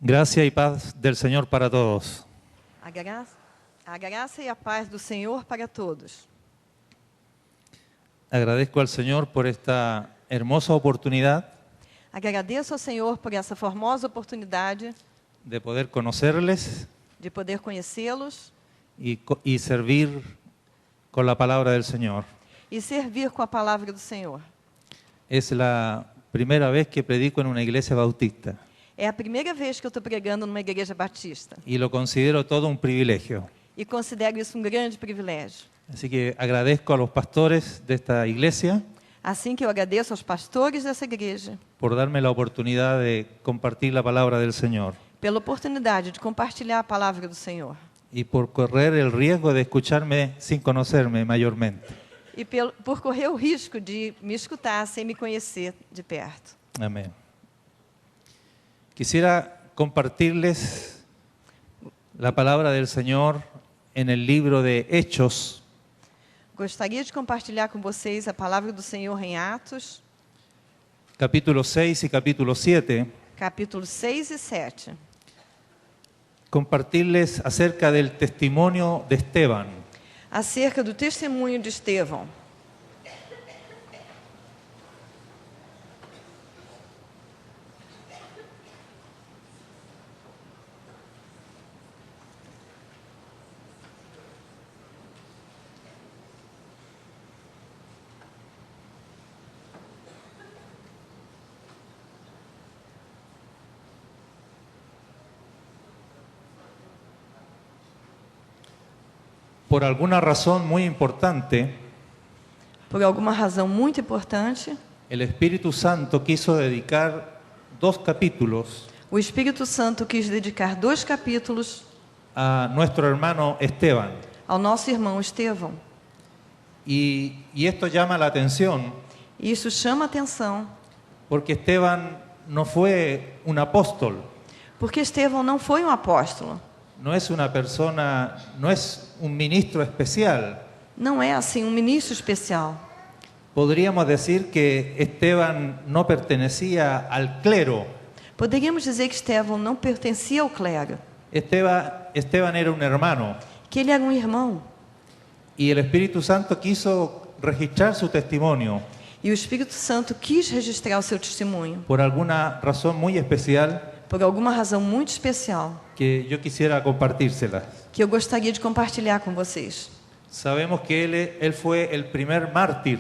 Gracia y paz del Señor para todos. A graça e a paz do Senhor para todos. Agradezco al Señor por esta hermosa oportunidad Agradeço ao Senhor por essa formosa oportunidade de poder conocerles de poder conhecê-los y servir con la palabra del Señor. e servir com a palavra do Senhor. Es la primera vez que predico en una iglesia bautista É a primeira vez que eu estou pregando numa igreja batista y lo considero todo un privilegio. e considero isso um grande privilégio. Así que agradezco a los pastores de esta iglesia Assim que eu agradeço aos pastores dessa igreja por darme la oportunidad de compartir la palabra del Señor pela oportunidade de compartilhar a palavra do Senhor y por correr el riesgo de escucharme sin conocerme mayormente. e por correr o risco de me escutar sem me conhecer de perto. Amén. Quisiera compartirles la palabra del Señor en el libro de Hechos, Gostaria de compartilhar com vocês a palavra do Senhor em Atos, capítulo 6 y capítulo 7. capítulos 6 e 7. Compartirles acerca del testimonio de Esteban. Acerca do testemunho de Estevão. Por alguna razón muy importante, Por alguma razão muito importante, el Espíritu Santo quiso dedicar 2 capítulos o Espírito Santo quis dedicar 2 capítulos a nuestro hermano Esteban. ao nosso irmão Estevão. Y esto llama la atención E isso chama atenção, porque Esteban no fue un apóstol, porque Estevão não foi um apóstolo. no es una persona, no es un ministro especial. Não é assim um ministro especial. Podríamos decir que Esteban no pertenecía al clero. Poderíamos dizer que Estevão não pertencia ao clero, Esteban era un hermano que ele era um irmão. y el Espíritu Santo quiso registrar su testimonio E o Espírito Santo quis registrar o seu testemunho, por alguna razón muy especial por alguma razão muito especial, que yo quisiera compartírselas. que eu gostaria de compartilhar com vocês. Sabemos que él fue el primer mártir,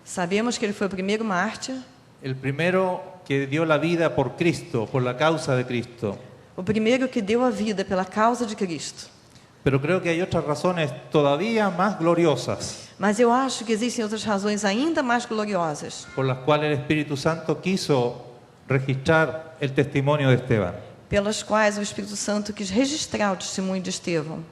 Sabemos que ele foi o primeiro mártir, el primero que dio la vida por Cristo, por la causa de Cristo. o primeiro que deu a vida pela causa de Cristo. Pero creo que hay otras razones todavía más gloriosas Mas eu acho que existem outras razões ainda mais gloriosas, por las cuales el Espíritu Santo quiso registrar el testimonio de Esteban. pelas quais o Espírito Santo quis registrar o testemunho de Estevão.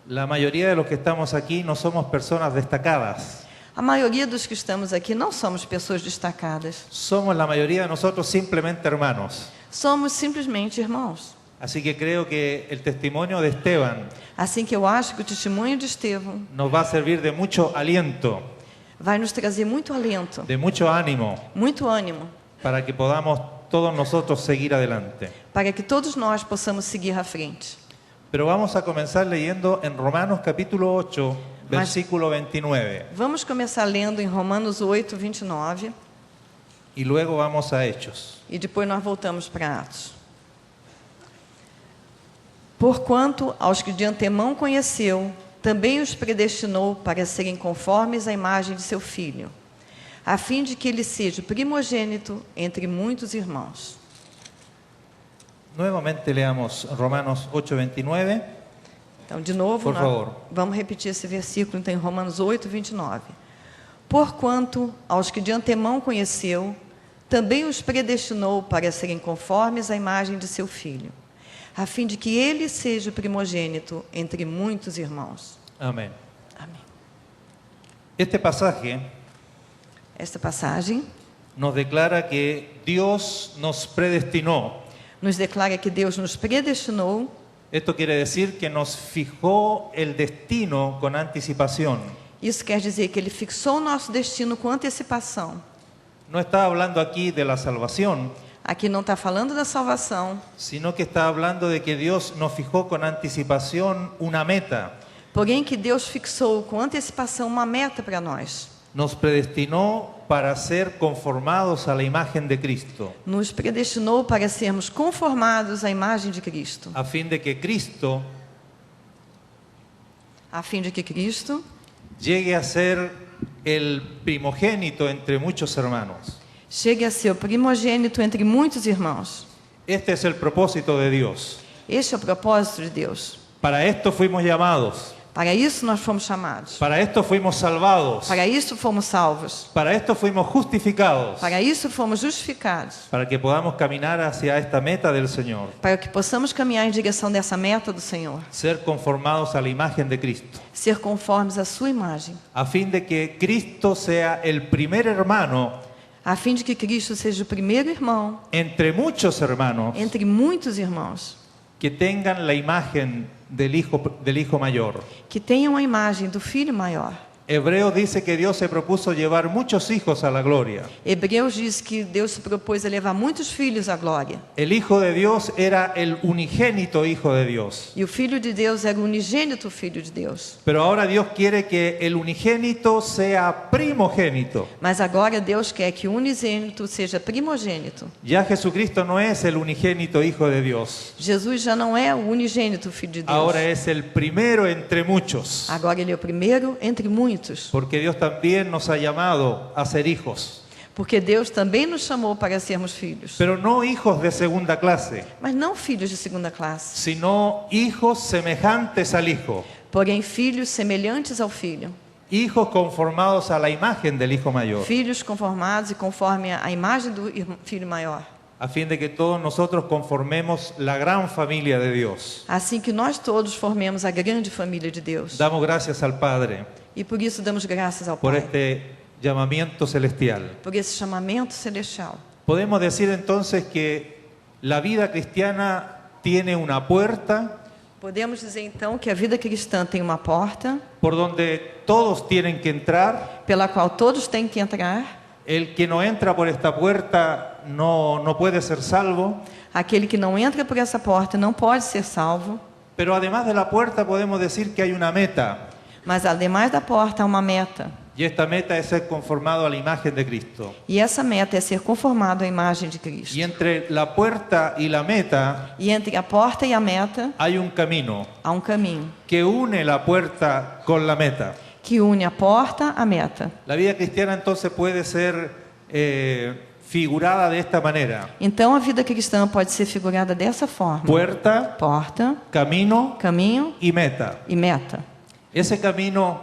La mayoría de los que estamos aquí no somos personas destacadas. A maioria dos que estamos aqui não somos pessoas destacadas. Somos la mayoría de nosotros simplemente hermanos. Somos simplesmente irmãos. Así que creo que el testimonio de Esteban Assim que eu acho que o testemunho de Estevão nos va a servir de mucho aliento, vai nos trazer muito alento, de mucho ánimo, muito ânimo, para que podamos todos nosotros seguir adelante. para que todos nós possamos seguir à frente. Pero vamos a comenzar leyendo en Romanos capítulo 8, versículo 29. Vamos começar lendo em Romanos 8, 29, Y luego vamos a Hechos. e depois nós voltamos para Atos. Porquanto aos que de antemão conheceu, também os predestinou para serem conformes à imagem de seu Filho, a fim de que ele seja o primogênito entre muitos irmãos. Nuevamente leamos Romanos 8, 29. Então, de novo, Por favor. Vamos repetir esse versículo, então, em Romanos 8, 29. Porquanto aos que de antemão conheceu, também os predestinou para serem conformes à imagem de seu Filho, a fim de que ele seja o primogênito entre muitos irmãos. Amén. Amém. Este pasaje Esta passagem nos declara que Dios nos predestinó. nos declara que Deus nos predestinou. Esto quiere decir que nos fijó el destino con anticipación. Isso quer dizer que ele fixou o nosso destino com antecipação. No está hablando aquí de la salvación, Aqui não está falando da salvação, sino que está hablando de que Dios nos fijó con anticipación una meta, porém que Deus fixou com antecipação uma meta para nós. nos predestinó para ser conformados a la imagen de Cristo, Nos predestinou para sermos conformados à imagem de Cristo, a fin de que Cristo a fim de que Cristo llegue a ser el primogénito entre muchos hermanos. chegue a ser o primogênito entre muitos irmãos. Este es el propósito de Dios. Este é o propósito de Deus. Para esto fuimos llamados, Para isso nós fomos chamados. para esto fuimos salvados, Para isso fomos salvos. para esto fuimos justificados, Para isso fomos justificados. para que podamos caminar hacia esta meta del Señor, Para que possamos caminhar em direção dessa meta do Senhor. ser conformados a la imagen de Cristo, Ser conformes à sua imagem. a fin de que Cristo sea el primer hermano A fim de que Cristo seja o primeiro irmão entre muchos hermanos entre muitos irmãos. que tengan la imagen del hijo mayor. Que tenham a imagem do filho maior. Hebreos dice que Dios se propuso llevar muchos hijos a la gloria. Hebreus diz que Deus se propôs a levar muitos filhos à glória. El Hijo de Dios era el unigénito Hijo de Dios. E o Filho de Deus era o unigênito Filho de Deus. Pero ahora Dios quiere que el unigénito sea primogénito. Mas agora Deus quer que o unigênito seja primogênito. Ya Jesucristo no es el unigénito Hijo de Dios. Jesus já não é o unigênito Filho de Deus. Ahora es el primero entre muchos. Agora ele é o primeiro entre muitos. Porque Dios también nos ha llamado a ser hijos. Porque Deus também nos chamou para sermos filhos. Pero no hijos de segunda clase, Mas não filhos de segunda classe. sino hijos semejantes al Hijo. Porém filhos semelhantes ao Filho. Hijos conformados a la imagen del Hijo mayor. Filhos conformados e conforme a imagem do Filho maior. A fin de que todos nosotros conformemos la gran familia de Dios. Assim que nós todos formemos a grande família de Deus. Damos gracias al Padre E por isso damos graças ao por Pai. este llamamiento celestial. Por esse chamamento celestial. Podemos decir entonces que la vida cristiana tiene una puerta Podemos dizer então que a vida cristã tem uma porta por donde todos tienen que entrar. pela qual todos têm que entrar. El que no entra por esta puerta no puede ser salvo. Aquele que não entra por essa porta não pode ser salvo. Pero además de la puerta podemos decir que hay una meta. Mas ademais da porta há uma meta. Y esta meta es ser conformado a la imagen de Cristo. E essa meta é ser conformado à imagem de Cristo. Y entre la puerta y la meta E entre a porta e a meta hay un camino há um caminho que une la puerta con la meta. que une a porta à meta. La vida cristiana entonces puede ser figurada de esta manera. Então a vida cristã pode ser figurada dessa forma: Puerta, porta, camino caminho y meta. e meta. Ese camino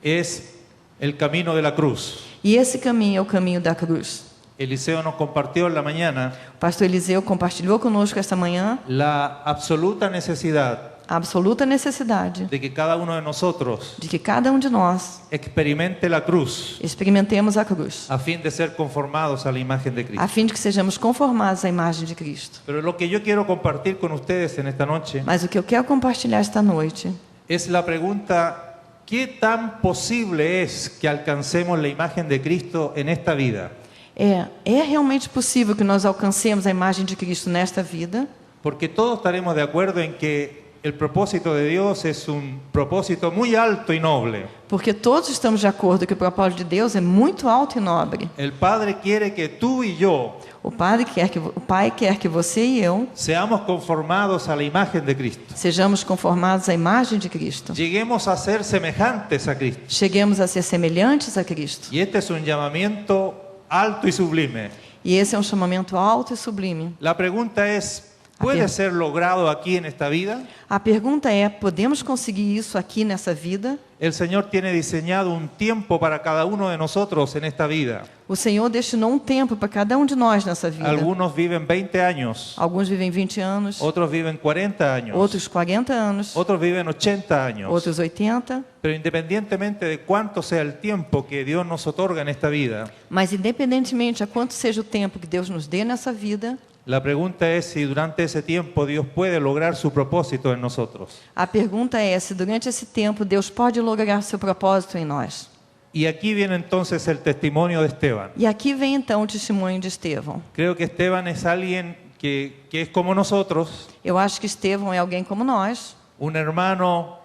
es el camino de la cruz. E esse caminho é o caminho da cruz. Eliseo nos compartió en la mañana O pastor Eliseu compartilhou conosco esta manhã la absoluta necesidad a absoluta necessidade de que cada uno de nosotros de que cada um de nós experimente la cruz experimentemos a cruz, a fin de ser conformados a la imagen de a Cristo. fim de que sejamos conformados à imagem de Cristo. Pero lo que yo quiero compartir con ustedes en esta noche Mas o que eu quero compartilhar esta noite es la pregunta: ¿qué tan posible es que alcancemos la imagen de Cristo en esta vida? é realmente possível que nós alcancemos a imagem de Cristo nesta vida? Porque todos estaremos de acuerdo en que el propósito de Dios es un propósito muy alto y noble. Porque todos estamos de acordo que o propósito de Deus é muito alto e nobre. El Padre quiere que tú y yo O Pai quer que você e eu seamos conformados a la imagen de Cristo. sejamos conformados à imagem de Cristo. Lleguemos a ser semejantes a Cristo. Cheguemos a ser semelhantes a Cristo. Y este es un llamamiento alto y sublime. E esse é um chamamento alto e sublime. La pregunta es: ¿puede ser logrado aquí en esta vida? A pergunta é: podemos conseguir isso aqui nessa vida? El Señor tiene diseñado un tiempo para cada uno de nosotros en esta vida. O Senhor destinou um tempo para cada um de nós nessa vida. Algunos viven 20 años, Alguns vivem 20 anos, otros viven 40 años, outros 40 anos, otros viven 80 años. outros 80. Pero independientemente de cuánto sea el tiempo que Dios nos otorga en esta vida, Mas independentemente a quanto seja o tempo que Deus nos dê nessa vida, la pregunta es si durante ese tiempo Dios puede lograr su propósito en nosotros. a pergunta é se durante esse tempo Deus pode lograr seu propósito em nós. Y aquí viene entonces el testimonio de Esteban. E aqui vem então o testemunho de Estevão. Creo que Esteban es alguien que es como nosotros, Eu acho que Estevão é alguém como nós, un hermano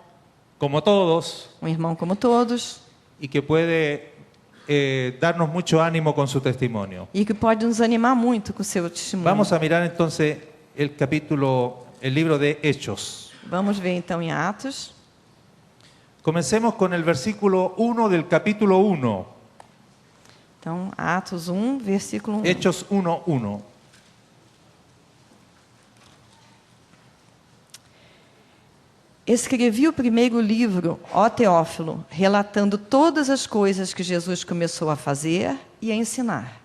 como todos, irmão como todos, y que puede darnos mucho ánimo con su testimonio. e que pode nos animar muito com o seu testemunho. Vamos a mirar entonces el libro de Hechos. Vamos ver então em Atos. Comencemos con el versículo 1 del capítulo 1. Então, Atos 1, versículo 1. Hechos 1:1. Escrevi o primeiro livro, ó Teófilo, relatando todas as coisas que Jesus começou a fazer e a ensinar.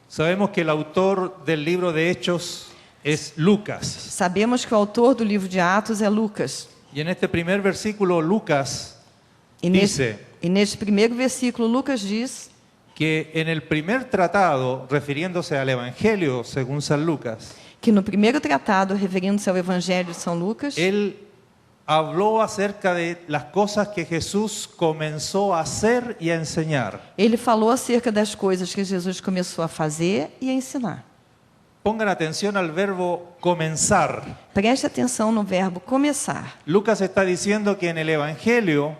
Sabemos que el autor del libro de Hechos es Lucas. Sabemos que o autor do livro de Atos é Lucas. Y en este primer versículo Lucas E dice neste primeiro versículo, Lucas diz que en el primer tratado, refiriéndose al Evangelio según San Lucas, que no primeiro tratado, referindo-se ao Evangelho de São Lucas, él habló acerca de las cosas que Jesús comenzó a hacer y a enseñar. ele falou acerca das coisas que Jesus começou a fazer e a ensinar. Pongan atención al verbo comenzar. Preste atenção no verbo começar. Lucas está diciendo que en el Evangelio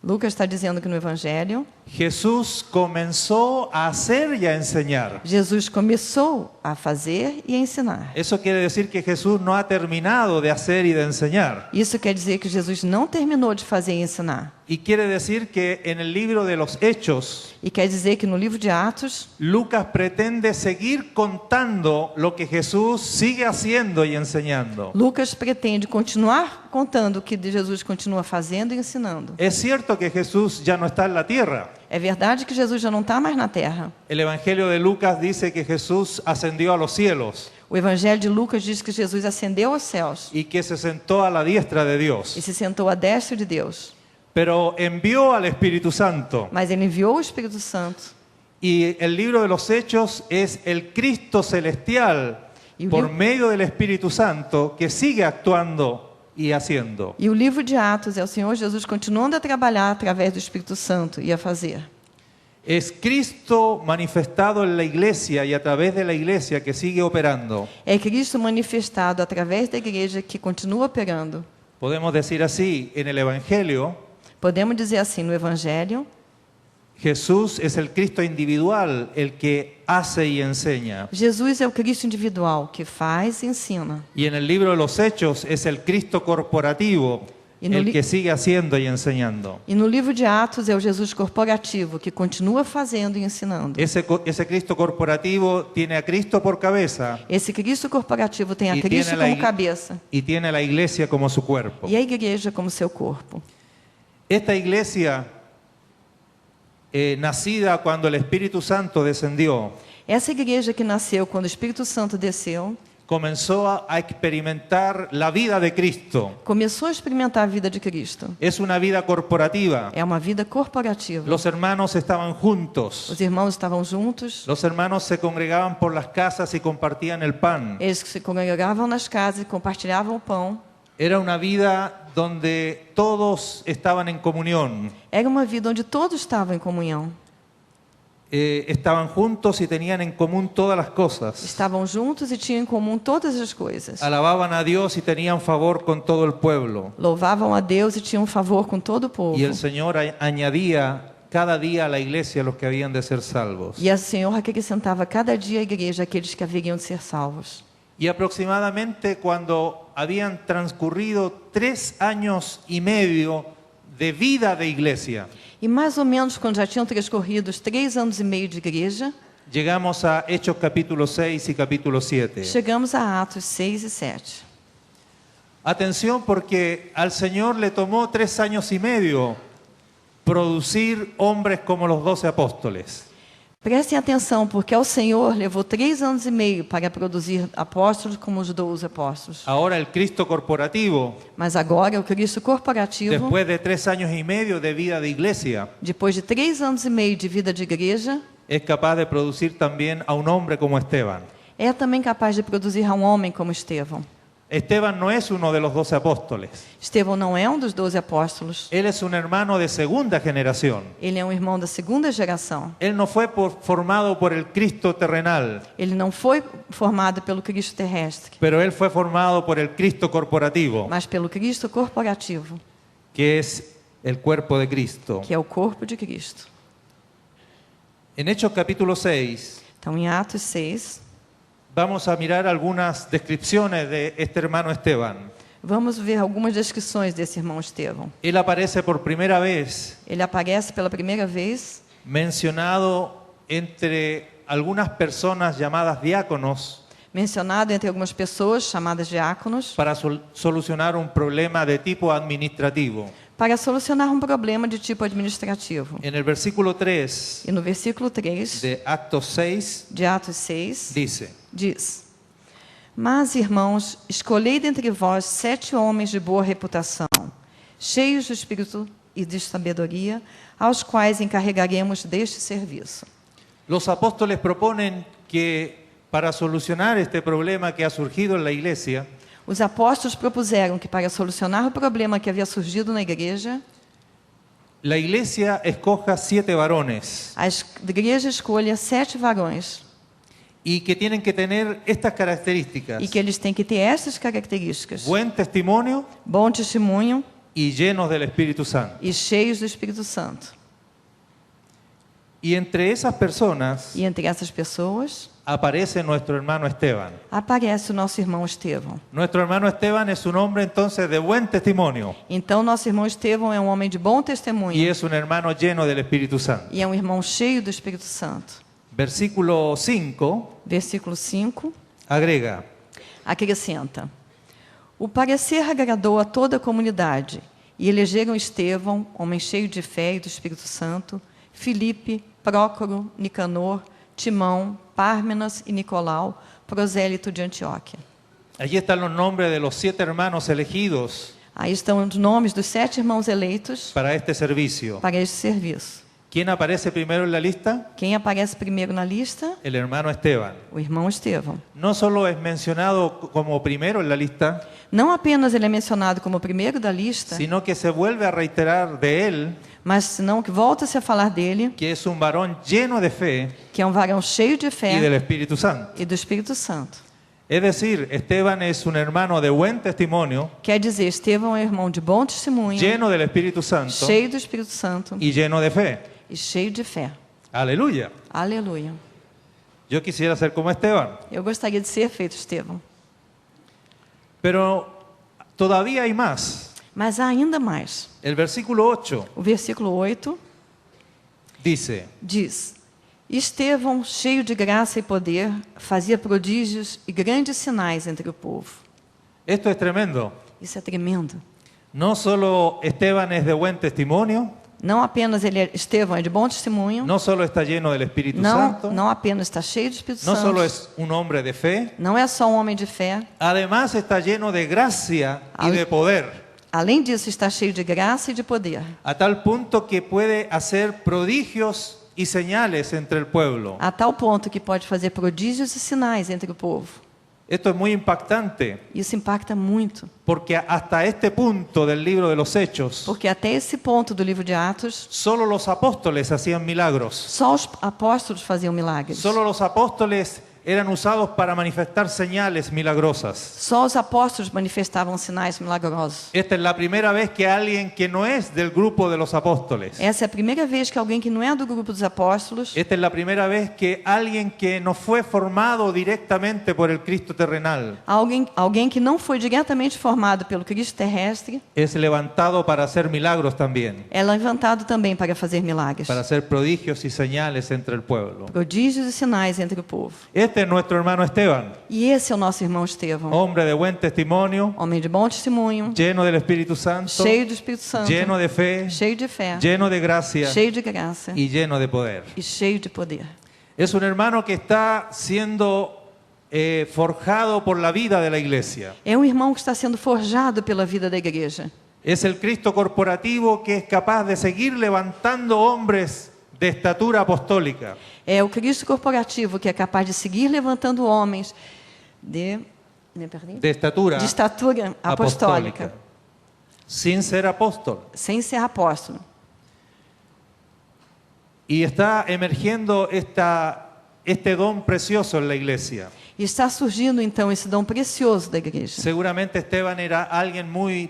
Lucas está dizendo que no Evangelho, Jesús comenzó a hacer y a enseñar. Jesus começou a fazer e a ensinar. Eso quiere decir que Jesús no ha terminado de hacer y de enseñar. Isso quer dizer que Jesus não terminou de fazer e ensinar. Y quiere decir que en el libro de los Hechos, E quer dizer que no livro de Atos, Lucas pretende seguir contando lo que Jesús sigue haciendo y enseñando. Lucas pretende continuar contando o que Jesus continua fazendo e ensinando. Es cierto que Jesús ya no está en la tierra. É verdade que Jesus já não está mais na terra. El Evangelio de Lucas dice que Jesús ascendió a los cielos O Evangelho de Lucas diz que Jesus ascendeu aos céus y que se sentó a la diestra de Dios. e se sentou à destra de Deus. Pero envió al Espíritu Santo. Mas ele enviou o Espírito Santo. Y el libro de los Hechos es el Cristo celestial Y un por libro- medio del Espíritu Santo que sigue actuando y haciendo. E o livro de Atos é o Senhor Jesus continuando a trabalhar através do Espírito Santo e a fazer. Es Cristo manifestado en la iglesia y a través de la iglesia que sigue operando. É Cristo manifestado através da igreja que continua operando. Podemos decir así, en el Evangelio, Podemos dizer assim, no Evangelho, Jesús es el Cristo individual, el que hace y enseña. Jesus é o Cristo individual que faz e ensina. Y en el libro de los Hechos es el Cristo corporativo, Y no el li- que sigue haciendo y enseñando. E no livro de Atos é o Jesus corporativo que continua fazendo e ensinando. Ese Cristo corporativo tiene a Cristo por cabeza Esse Cristo corporativo tem a Y Cristo tiene la como ig- cabeça y tiene a la iglesia como su cuerpo. e a igreja como seu corpo. Esta iglesia, nacida cuando el Espíritu Santo descendió, Essa igreja que nasceu quando o Espírito Santo desceu, comenzó a experimentar la vida de Cristo. começou a experimentar a vida de Cristo. Es una vida corporativa. É uma vida corporativa. Los hermanos estaban juntos. Os irmãos estavam juntos, Los hermanos se congregaban por las casas y compartían el pan. eles se congregavam nas casas e compartilhavam o pão. Era una vida donde todos estaban en comunión. Era uma vida onde todos estavam em comunhão. Estaban juntos y tenían en común todas las cosas. Estavam juntos e tinham em comum todas as coisas. Alababan a Dios y tenían favor con todo el pueblo. Louvavam a Deus e tinham favor com todo o povo. Y el Señor añadía cada día a la iglesia los que habían de ser salvos. E o Senhor acrescentava cada dia à igreja aqueles que haveriam de ser salvos. Y aproximadamente cuando habían transcurrido 3 años y medio de vida de iglesia, E mais ou menos quando já tinham transcorrido os 3 anos e meio de igreja, llegamos a Hechos capítulo 6 y capítulo 7. chegamos a Atos 6 e 7. Atención, porque al Señor le tomó 3 años y medio producir hombres como los 12 apóstoles. Prestem atenção, porque ao Senhor levou 3 anos e meio para produzir apóstolos como os 12 apóstolos. Ahora el Cristo corporativo, Mas agora o Cristo corporativo, después de 3 años y medio de vida de iglesia, depois de 3 anos e meio de vida de igreja, es capaz de producir también a un hombre como Esteban. é também capaz de produzir a um homem como Estevão. Esteban no es uno de los 12 apóstoles. Estevão não é um dos 12 apóstolos. Él es un hermano de segunda generación. Ele é um irmão da segunda geração. Él no fue formado por el Cristo terrenal, Ele não foi formado pelo Cristo terrestre, pero él fue formado por el Cristo corporativo, mas pelo Cristo corporativo, que es el cuerpo de Cristo. que é o corpo de Cristo. En Hechos capítulo 6 Então, em Atos 6, vamos a mirar algunas descripciones de este hermano Esteban. vamos ver algumas descrições desse irmão Estevão. Él aparece por primera vez Ele aparece pela primeira vez mencionado entre algunas personas llamadas diáconos mencionado entre algumas pessoas chamadas diáconos para solucionar un problema de tipo administrativo. para solucionar um problema de tipo administrativo. En el versículo 3 E no versículo 3 de Actos 6 de Atos 6, dice: Mas, irmãos, escolhei dentre vós 7 homens de boa reputação, cheios do Espírito e de sabedoria, aos quais encarregaremos deste serviço. Los apóstoles proponen que para solucionar este problema que ha surgido en la iglesia, Os apóstolos propuseram que, para solucionar o problema que havia surgido na igreja, la iglesia escoja 7 varones a igreja escolha 7 varões y que tienen que tener estas características: e que eles têm que ter estas características: buen testimonio bom testemunho y llenos del Espíritu Santo. e cheios do Espírito Santo. Y entre esas personas E entre essas pessoas aparece nuestro hermano Esteban. aparece o nosso irmão Estevão. Nuestro hermano Esteban es un hombre entonces de buen testimonio Então, nosso irmão Estevão é um homem de bom testemunho y es un hermano lleno del Espíritu Santo. e é um irmão cheio do Espírito Santo. Versículo 5 Versículo 5 agrega: acrescenta: O parecer agradou a toda a comunidade e elegeram Estevão, homem cheio de fé e do Espírito Santo, Filipe, Prócoro, Nicanor, Timão, Pármenas e Nicolau, prosélito de Antioquia. Allí están los nombres de los 7 hermanos elegidos Aí estão os nomes dos 7 irmãos eleitos para este servicio. para este serviço. ¿Quién aparece primero en la lista? Quem aparece primeiro na lista? El hermano Esteban. O irmão Estevão. No solo es mencionado como primero en la lista, Não apenas ele é mencionado como o primeiro da lista, sino que se vuelve a reiterar de él mas senão que volta-se a falar dele, que es un varón lleno de fe que é um varão cheio de y fé del Espíritu Santo. e do Espírito Santo. Es decir, Esteban es un hermano de buen testimonio, Quer dizer, Estevão é um irmão de bom testemunho, lleno del Espíritu Santo cheio do Espírito Santo y lleno de fe. e cheio de fé. Aleluya. Aleluia. Yo quisiera ser como Esteban, Eu gostaria de ser feito Estevão. pero todavía hay más. Mas há ainda mais. El versículo 8 O versículo 8 dice: diz: Estevão, cheio de graça e poder, fazia prodígios e grandes sinais entre o povo. esto es tremendo. Isso é tremendo. No solo Esteban es de buen testimonio, Não apenas Estevão é de bom testemunho, no solo está lleno del Espíritu Santo, não apenas está cheio do Espírito no Santo, solo es un hombre de fe, não é só um homem de fé, además está lleno de gracia y de poder, além disso está cheio de graça e de poder, a tal punto que puede hacer prodigios y señales entre el pueblo. a tal ponto que pode fazer prodígios e sinais entre o povo. Esto es muy impactante, Isso impacta muito, porque hasta este punto del libro de los Hechos, porque até esse ponto do livro de Atos, solo los apóstoles hacían milagros. só os apóstolos faziam milagres. Solo los apóstoles eran usados para manifestar señales milagrosas. Só os apóstolos manifestavam sinais milagrosos. Esta es la primera vez que alguien que no es del grupo de los apóstoles, Essa é a primeira vez que alguém que não é do grupo dos apóstolos, esta es la primera vez que alguien que no fue formado directamente por el Cristo terrenal alguém que não foi diretamente formado pelo Cristo terrestre, es levantado para hacer milagros también, é levantado também para fazer milagres, para hacer prodigios y señales entre el pueblo. prodígios e sinais entre o povo. Este es nuestro hermano Esteban, E esse é o nosso irmão Estevão, hombre de buen testimonio, homem de bom testemunho, lleno del Espíritu Santo, cheio do Espírito Santo, lleno de fe, cheio de fé, lleno de gracia cheio de graça y lleno de poder. e cheio de poder. Es un hermano que está siendo forjado por la vida de la iglesia. É um irmão que está sendo forjado pela vida da igreja. Es el Cristo corporativo que es capaz de seguir levantando hombres de estatura apostólica. É o Cristo corporativo que é capaz de seguir levantando homens de Me perdi? de estatura De estatura apostólica, sin ser apóstol. sem ser apóstolo. Y está emergiendo este don precioso en la iglesia. E está surgindo então esse dom precioso da igreja. Seguramente Esteban era alguien muy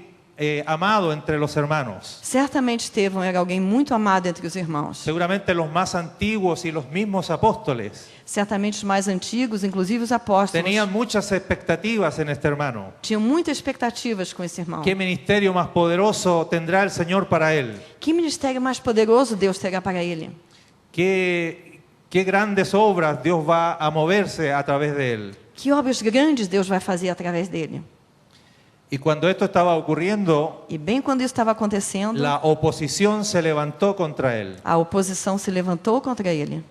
amado entre los hermanos. Certamente Estevão era alguém muito amado entre os irmãos. Seguramente los más antiguos y los mismos apóstoles Certamente os mais antigos, inclusive os apóstolos, tenían muchas expectativas en este hermano. tinham muitas expectativas com esse irmão. ¿Qué ministerio más poderoso tendrá el Señor para él? Que ministério mais poderoso Deus terá para ele? ¿Qué grandes obras Dios va a moverse a través de él? Que obras grandes Deus vai fazer através dele? Y cuando esto estaba ocurriendo, E bem quando isso estava acontecendo, la oposición se levantó contra él. a oposição se levantou contra ele.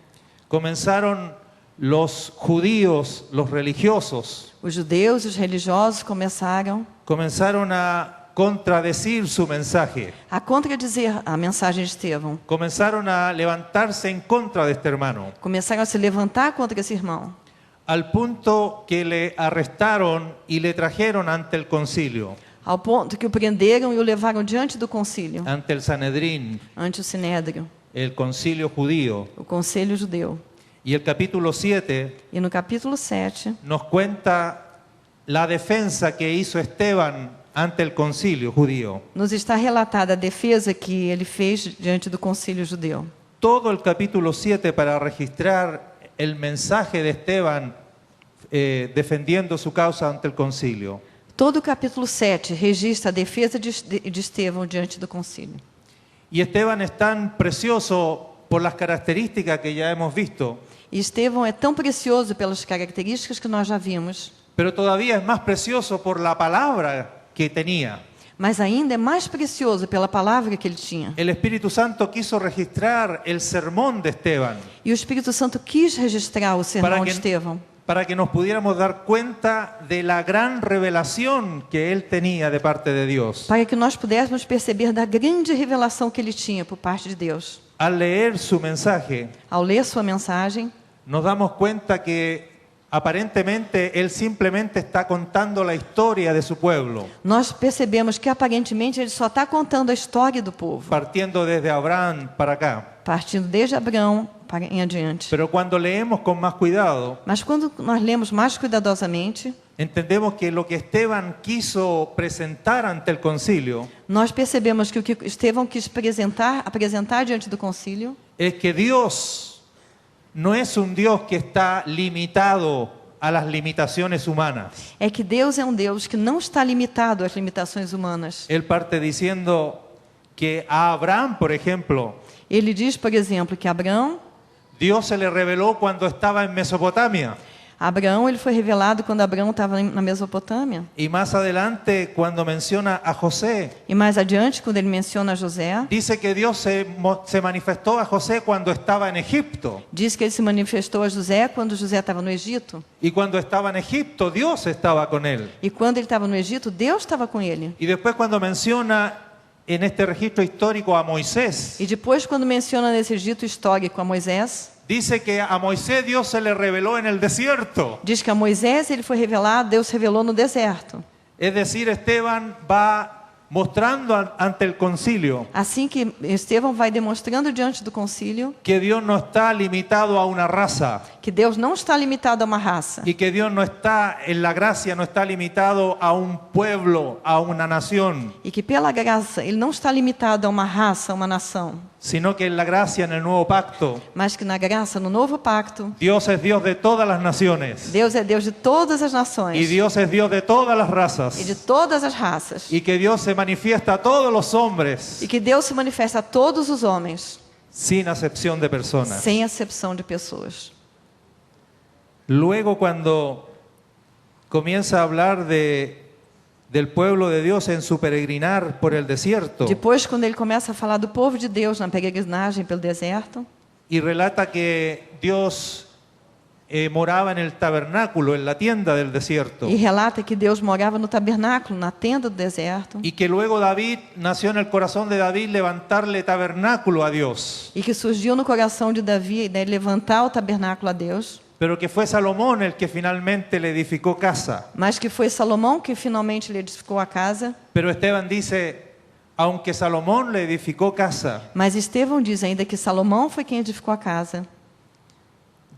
Comenzaron los judíos, los religiosos, Os judeus e os religiosos comenzaron a contradecir su mensaje. a contradizer a mensagem de Estevão. Comenzaron a levantarse en contra de este hermano, Começaram a se levantar contra esse irmão, al punto que le arrestaron y le trajeron ante el concilio, ao ponto que o prenderam e o levaram diante do concílio, ante el Sanedrín, ante o Sinédrio, el concilio judío. o conselho judeu. Y el capítulo 7 E no capítulo 7, nos cuenta la defensa que hizo Esteban ante el concilio judío. nos está relatada a defesa que ele fez diante do concílio judeu. Todo el capítulo 7 para registrar el mensaje de Esteban defendiendo su causa ante el concilio. Todo o capítulo 7 registra a defesa de Estevão diante do concílio. Y Esteban es tan precioso por las características que ya hemos visto, E Estevão é tão precioso pelas características que nós já vimos, pero todavía es más precioso por la palabra que tenía. mas ainda é mais precioso pela palavra que ele tinha. El Espíritu Santo quiso registrar el sermón de Esteban E o Espírito Santo quis registrar o sermão de Estevão, para que nos pudiéramos dar cuenta de la gran revelación que él tenía de parte de Dios. para que nós pudéssemos perceber da grande revelação que ele tinha por parte de Deus. Al leer su mensaje, Ao ler sua mensagem, nos damos cuenta que aparentemente él simplemente está contando la historia de su pueblo, nós percebemos que aparentemente ele só está contando a história do povo, partiendo desde Abraham para acá. partindo desde Abraão para em adiante. Pero cuando leemos con más cuidado, Mas quando nós lemos mais cuidadosamente, entendemos que lo que Esteban quiso presentar ante el concilio nós percebemos que o que Estevão quis apresentar diante do concílio es que Dios no es un Dios que está limitado a las limitaciones humanas. é que Deus é um Deus que não está limitado às limitações humanas. Él parte diciendo que a Abraham, por ejemplo, Ele diz, por exemplo, que Dios se le reveló cuando estaba en Mesopotamia. Abraão ele foi revelado quando Abraão estava na Mesopotâmia. Y más adelante, cuando menciona a José, E mais adiante, quando ele menciona José, dice que Dios se manifestó a José cuando estaba en Egipto. diz que ele se manifestou a José quando José estava no Egito. Y cuando estaba en Egipto, Dios estaba con él. E quando ele estava no Egito, Deus estava com ele. Y después cuando menciona en este registro histórico a Moisés, E depois, quando menciona nesse Egito histórico a Moisés, dice que a Moisés Dios se le reveló en el desierto. diz que a Moisés ele foi revelado, Deus revelou no deserto. Es decir, Esteban va mostrando ante el concilio Assim que Estevão vai demonstrando diante do concílio que Dios no está limitado a una raza que Deus não está limitado a uma raça. y que Dios no está en la gracia, no está limitado a un pueblo, a una nación, E que pela graça ele não está limitado a uma raça, a uma nação, sino que en la gracia, en el nuevo pacto, mas que na graça, no novo pacto, Dios es Dios de todas las naciones Deus é Deus de todas as y nações Dios es Dios de todas las razas e de todas as raças. y que Dios se manifiesta a todos los hombres E que Deus se manifesta a todos os homens, sin acepción de personas. sem acepção de pessoas. Luego, cuando comienza a hablar del pueblo de Dios en su peregrinar por el desierto Depois, quando ele começa a falar do povo de Deus na peregrinagem pelo deserto, y relata que Dios moraba en el tabernáculo, en la tienda del desierto, e relata que Deus morava no tabernáculo, na tenda do deserto, y que luego David, nació en el corazón de David levantarle tabernáculo a Dios. e que surgiu no coração de Davi, né, levantar o tabernáculo a Deus. pero que fue Salomón el que finalmente le edificó casa. mas que foi Salomão que finalmente lhe edificou a casa. Pero Esteban dice, aunque Salomón le edificó casa, Mas Estevão diz ainda que Salomão foi quem edificou a casa.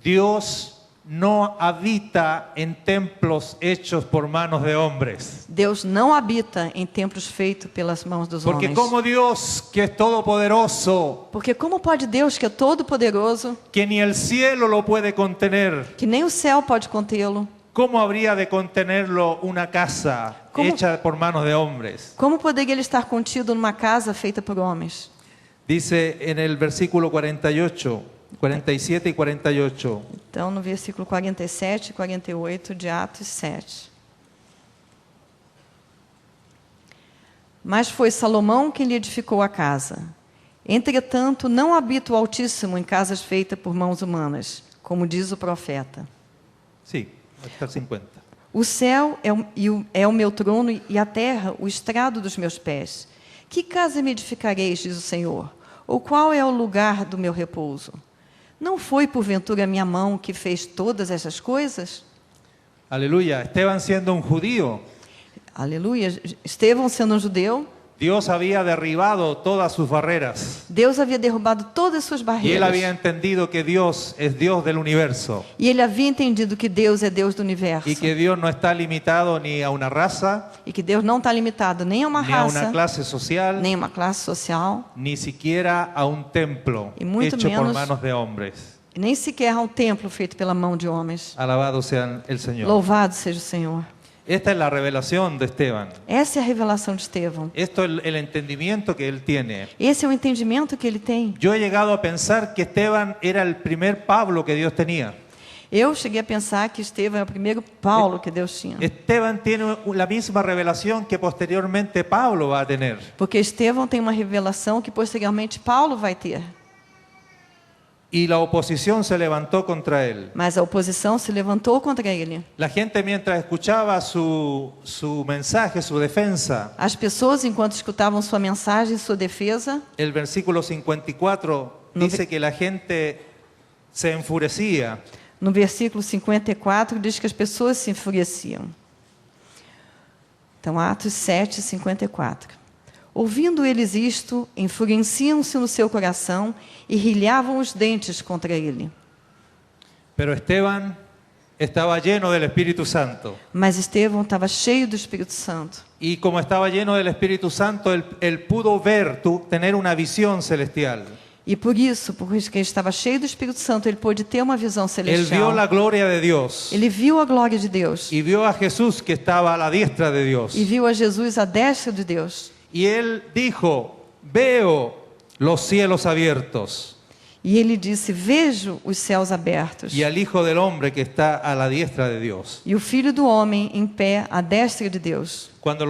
Dios no habita en templos hechos por manos de hombres. Deus não habita em templos feitos pelas mãos dos Porque homens. como Dios, que es todopoderoso, Porque como pode Deus, que é todo-poderoso, que ni el cielo lo puede contener, que nem o céu pode contê-lo, ¿cómo habría de contenerlo una casa ¿Cómo? hecha por manos de hombres? como poderia ele estar contido numa casa feita por homens? Dice en el versículo 47 y 48. Então, no versículo 47 e 48 de Atos 7. Mas foi Salomão quem lhe edificou a casa. Entretanto, não habita o Altíssimo em casas feitas por mãos humanas, como diz o profeta. Sí, hasta el 50. O céu é o meu trono e a terra o estrado dos meus pés. Que casa me edificareis, diz o Senhor? Ou qual é o lugar do meu repouso? Não foi porventura a minha mão que fez todas essas coisas? Aleluya. Esteban siendo un judío, Aleluia. Estevão sendo um judeu, Dios había derribado todas sus barreras. Deus havia derrubado todas as suas Y él barreiras. había entendido que Dios es Dios del universo. E ele havia entendido que Deus é Deus do universo. Y que Dios no está limitado ni a una raza, E que Deus não está limitado nem a uma ni a raça, una clase social, nem a uma classe social, ni siquiera a un templo Y mucho hecho por menos- manos de hombres. e nem sequer a um templo feito pela mão de homens. Alabado sea el Señor. Louvado seja o Senhor. Esta es la revelación de Esteban. Essa é a revelação de Estevão. Esto es el entendimiento que él tiene. Esse é o entendimento que ele tem. Yo he llegado a pensar que Esteban era el primer Pablo que Dios tenía. Eu cheguei a pensar que Estevão é o primeiro Paulo que Deus tinha. Esteban tiene la misma revelación que posteriormente Pablo va a tener. Porque Estevão tem uma revelação que posteriormente Paulo vai ter. Y la oposición se levantó contra él. Mas a oposição se levantou contra ele. La gente mientras escuchaba su mensaje, su defensa, As pessoas, enquanto escutavam sua mensagem, sua defesa, el versículo 54 dice que la gente se enfurecía. no versículo 54, diz que as pessoas se enfureciam. Então, Atos 7, 54. Ouvindo eles isto, enfureciam-se no seu coração e rilhavam os dentes contra ele. Pero Esteban estaba lleno del Espíritu Santo. Mas Estevão estava cheio do Espírito Santo. Y como estaba lleno del Espíritu Santo, él pudo ver, tener una visión celestial. E por isso, porque ele estava cheio do Espírito Santo, ele pôde ter uma visão Él celestial. vio la gloria de Dios Ele viu a glória de Deus. y vio a Jesús que estaba a la diestra de Dios. E viu a Jesus à destra de Deus. Y él dijo, veo los cielos abiertos E ele disse, vejo os céus abertos. y al Hijo del Hombre que está a la diestra de Dios. E o Filho do Homem em pé à destra de Deus. Cuando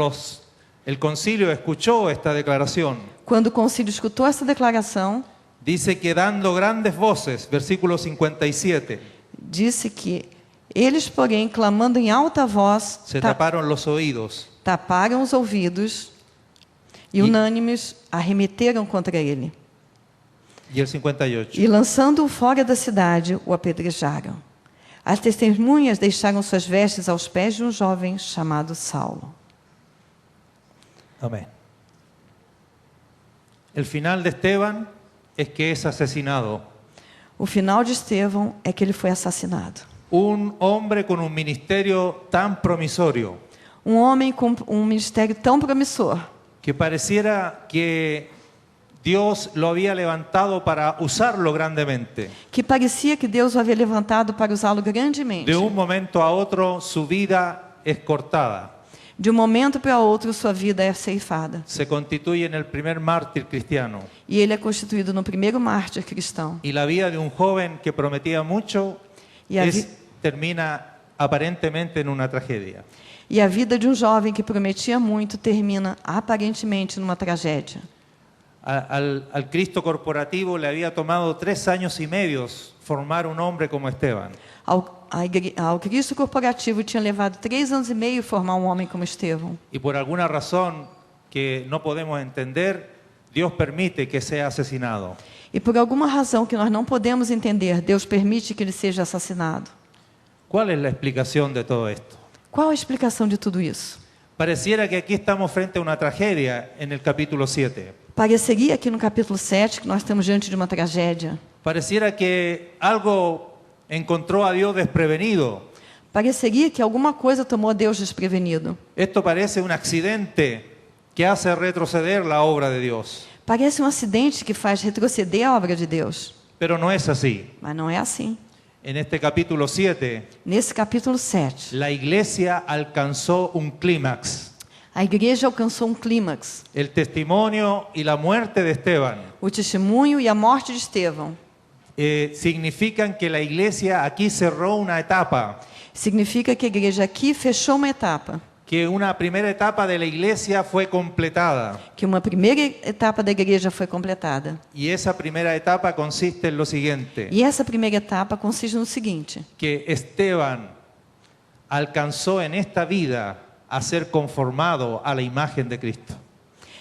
el concilio escuchó esta declaración, Quando o concílio escutou essa declaração, dice que dando grandes voces, versículo 57, disse que eles, porém, clamando em alta voz, se taparon los oídos taparam os ouvidos e unânimes arremeteram contra ele. y el 58. E lançando-o fora da cidade, o apedrejaram. As testemunhas deixaram suas vestes aos pés de um jovem chamado Saulo. Amén. El final de Esteban es que es asesinado. O final de Estevão é que ele foi assassinado. Un hombre con un ministerio tan promisorio Um homem com um ministério tão promissor, que pareciera que Dios lo había levantado para usarlo grandemente. que parecia que Deus o havia levantado para usá-lo grandemente. De un momento a otro su vida es cortada. De um momento para outro, sua vida é ceifada. Se constituye en el primer mártir cristiano. E ele é constituído no primeiro mártir cristão. Y la vida de un joven que prometía mucho E a, vi- termina aparentemente en una tragedia. e a vida de um jovem que prometia muito termina aparentemente numa tragédia. Al Cristo corporativo le había tomado 3 años y medio formar un hombre como Esteban. Ao Cristo corporativo tinha levado 3 anos e meio formar um homem como Estevão. Y por alguna razón que no podemos entender, Dios permite que sea asesinado. E por alguma razão que nós não podemos entender, Deus permite que ele seja assassinado. ¿Cuál es la explicación de todo esto? Qual a explicação de tudo isso? Pareciera que aquí estamos frente a una tragedia en el capítulo 7. Pareceria aqui no capítulo 7 que nós estamos diante de uma tragédia. Pareciera que algo encontró a Dios desprevenido. Pareceria que alguma coisa tomou Deus desprevenido. Esto parece un accidente que hace retroceder la obra de Dios. Parece um acidente que faz retroceder a obra de Deus. Pero no es así. Mas não é assim. En este capítulo 7, Nesse capítulo 7, la iglesia alcanzó un clímax. a igreja alcançou um clímax. El testimonio y la muerte de Esteban O testemunho e a morte de Estevão significan que la iglesia aquí cerró una etapa, significa que a igreja aqui fechou uma etapa. que una primera etapa de la iglesia fue completada. Que uma primeira etapa da igreja foi completada. Y esa primera etapa consiste en lo siguiente, E essa primeira etapa consiste no seguinte: que Esteban alcanzó en esta vida a ser conformado a la imagen de Cristo.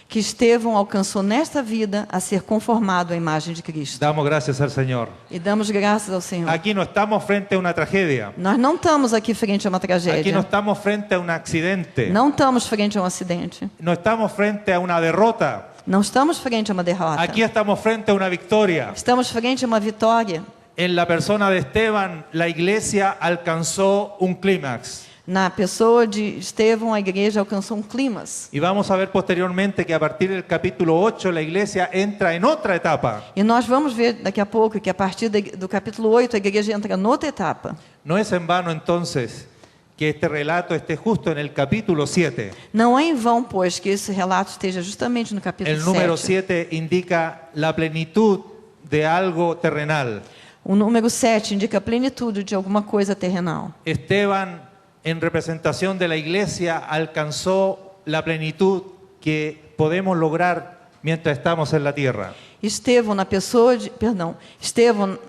que Estevão alcançou nesta vida a ser conformado à imagem de Cristo. Damos gracias al Señor. E damos graças ao Senhor. Aquí no estamos frente a una tragedia. Nós não estamos aqui frente a uma Aquí tragédia. no estamos frente a un accidente. Não estamos frente a um acidente. No estamos frente a una derrota. Não estamos frente a uma derrota. Aquí estamos frente a una victoria. Estamos frente a uma vitória. En la persona de Esteban, la iglesia alcanzó un clímax. Na pessoa de Estevão, a igreja alcançou um clímax. Y vamos a ver posteriormente que a partir del capítulo 8 la iglesia entra en otra etapa. E nós vamos ver daqui a pouco que a partir do capítulo 8 a igreja entra noutra etapa. No es en vano entonces que este relato esté justo en el capítulo 7. Não é em vão, pois, que esse relato esteja justamente no capítulo El número 7. 7 indica la plenitud de algo terrenal. O número 7 indica a plenitude de alguma coisa terrenal. Esteban, en representación de la iglesia, alcanzó la plenitud que podemos lograr mientras estamos en la tierra. Estevão, na pessoa de... Perdão. Estevão...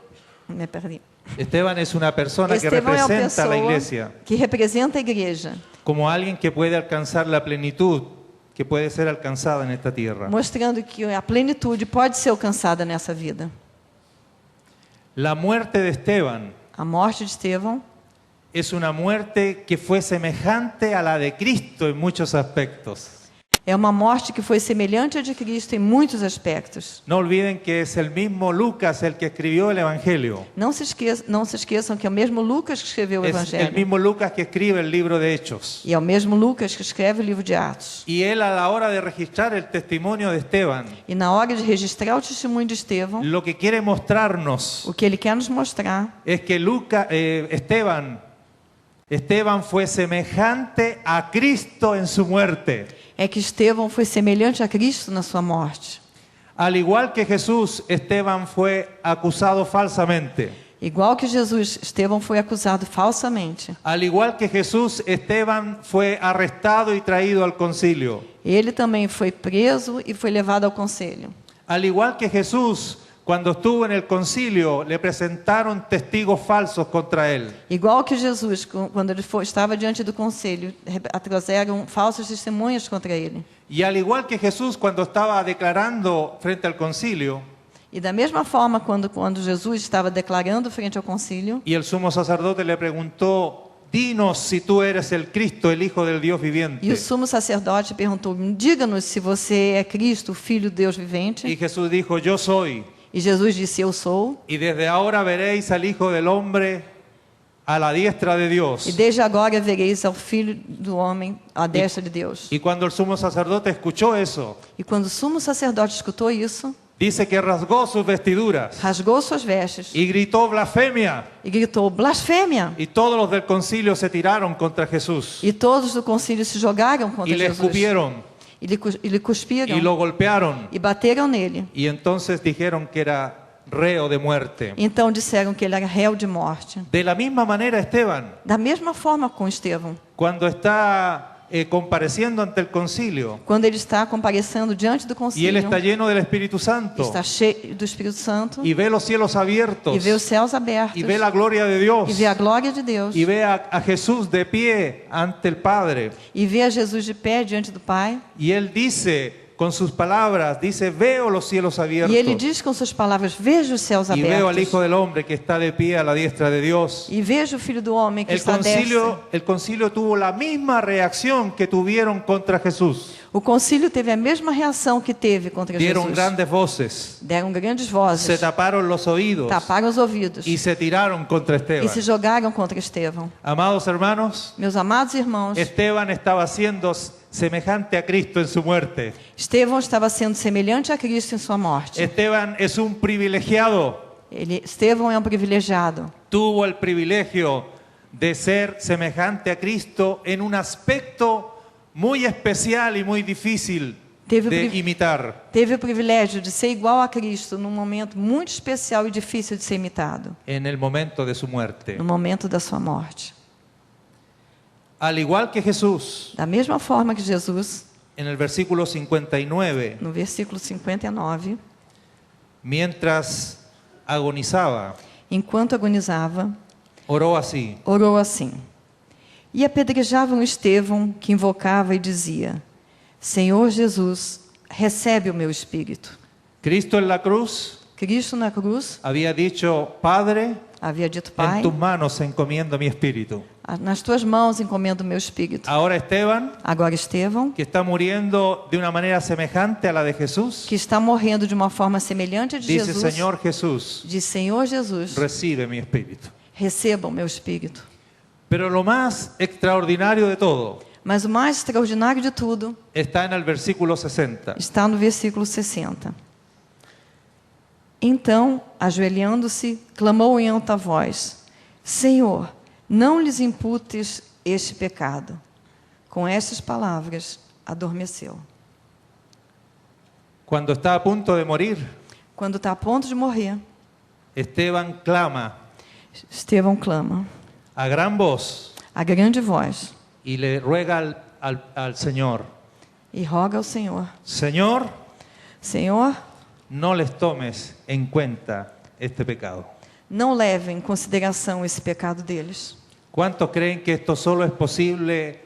Me perdi. Esteban es una persona que Estevão é uma representa a la pessoa iglesia que representa a igreja, como alguien que puede alcanzar la plenitud que puede ser alcanzada en esta tierra. mostrando que a plenitude pode ser alcançada nessa vida. La muerte de Esteban A morte de Estevão es una muerte que fue semejante a la de Cristo en muchos aspectos. é uma morte que foi semelhante à de Cristo em muitos aspectos. No olviden que es el mismo Lucas el que escribió el Evangelio. Não se esqueçam que é o mesmo Lucas que escreveu o Es el Evangelho. mismo Lucas que escribe el libro de Hechos. E é o mesmo Lucas que escreve o livro de Atos. Y él, a la hora de registrar el testimonio de Esteban, E na hora de registrar o testemunho de Estevão, lo que quiere mostrarnos o que ele quer nos mostrar es que Esteban fue semejante a Cristo en su muerte. é que Estevão foi semelhante a Cristo na sua morte. Al igual que Jesús, Esteban fue acusado falsamente. Igual que Jesus, Estevão foi acusado falsamente. Al igual que Jesús, Esteban fue arrestado y traído al concilio. Ele também foi preso e foi levado ao conselho. Al igual que Jesús, cuando estuvo en el concilio, le presentaron testigos falsos contra él. Igual que Jesus, quando ele estava diante do conselho, trouxeram falsas testemunhas contra ele. Y al igual que Jesús, cuando estaba declarando frente al concilio, E da mesma forma, quando Jesus estava declarando frente ao concílio, y el sumo sacerdote le preguntó, dinos si tú eres el Cristo, el Hijo del Dios viviente. e o sumo sacerdote perguntou: diga-nos se você é Cristo, o Filho de Deus vivente. Y Jesús dijo, yo soy. E Jesus disse: eu sou. Y desde ahora veréis al Hijo del Hombre a la diestra de E Dios. desde agora vereis ao Filho do Homem à destra de Deus. Y cuando el sumo sacerdote escuchó eso, E quando o sumo sacerdote escutou isso, dice que rasgó sus vestiduras rasgou suas vestes y gritó blasfemia. e gritou: blasfêmia! Y todos los del concilio se tiraron contra Jesús E todos do concílio se jogaram y contra le Jesus. escupieron E lhe cuspiram y lo golpearon. e bateram nele. Y entonces dijeron que era reo de muerte. Então disseram que ele era réu de morte. De la misma manera Esteban, Da mesma forma com Estevão, cuando está compareciendo ante el concilio quando ele está comparecendo diante do y él concílio, está lleno del Espíritu Santo está cheio do Espírito Santo y ve los cielos abiertos e vê os céus abertos y ve la gloria de Dios e vê a glória de Deus y ve a Jesús de pie ante el Padre, e vê a Jesus de pé diante do Pai, y él dice con sus palabras, dice, veo los cielos abiertos E ele diz com suas palavras: vejo os céus y veo al abertos. Hijo del Hombre que está de pie a la diestra de Dios. E vejo o Filho do Homem que El está à destra. concilio tuvo la misma reacción que tuvieron contra Jesús. O concílio teve a mesma reação que teve contra Dieron Jesus. grandes voces, Deram grandes se vozes, taparon los oídos taparam os ouvidos y se tiraron contra e Esteban. se jogaram contra Estevão. Amados hermanos, Meus amados irmãos, Esteban estaba siendo semejante a Cristo en su muerte. Estevão estava sendo semelhante a Cristo em sua morte. Esteban es un privilegiado. Estevão é um privilegiado. Tuvo el privilegio de ser semejante a Cristo en un aspecto muy especial y muy difícil de imitar. Teve o privilégio de ser igual a Cristo num momento muito especial e difícil de ser imitado, En el momento de su muerte. no momento da sua morte. Al igual que Jesús, Da mesma forma que Jesus, en el versículo 59, no versículo 59, mientras agonizaba, enquanto agonizava, oró así: orou assim: e apedrejavam Estevão, que invocava e dizia: Senhor Jesus, recebe o meu espírito. Cristo en la cruz Cristo na cruz había dicho: Padre, havia dito: en Pai, tus manos encomiendo mi espíritu. nas tuas mãos encomendo o meu espírito. Ahora Esteban, Agora Estevão, que está muriendo de una manera semejante a la de Jesús, que está morrendo de uma forma semelhante a de dice: Jesus, Señor Jesús, diz: Senhor Jesus, recibe mi espíritu. receba o meu espírito. Pero lo más extraordinario de todo Mas o mais extraordinário de tudo está en el versículo 60. está no versículo 60. Então, ajoelhando-se, clamou em alta voz: Senhor, não lhes imputes este pecado. Com estas palavras, adormeceu. Cuando está a punto de morir, Quando está a ponto de morrer, Esteban clama Estevão clama a gran voz a grande voz y le ruega al Señor: e roga ao Senhor: Señor, Senhor, no les tomes en cuenta este pecado. não leve em consideração esse pecado deles. ¿Cuántos creen que esto solo es posible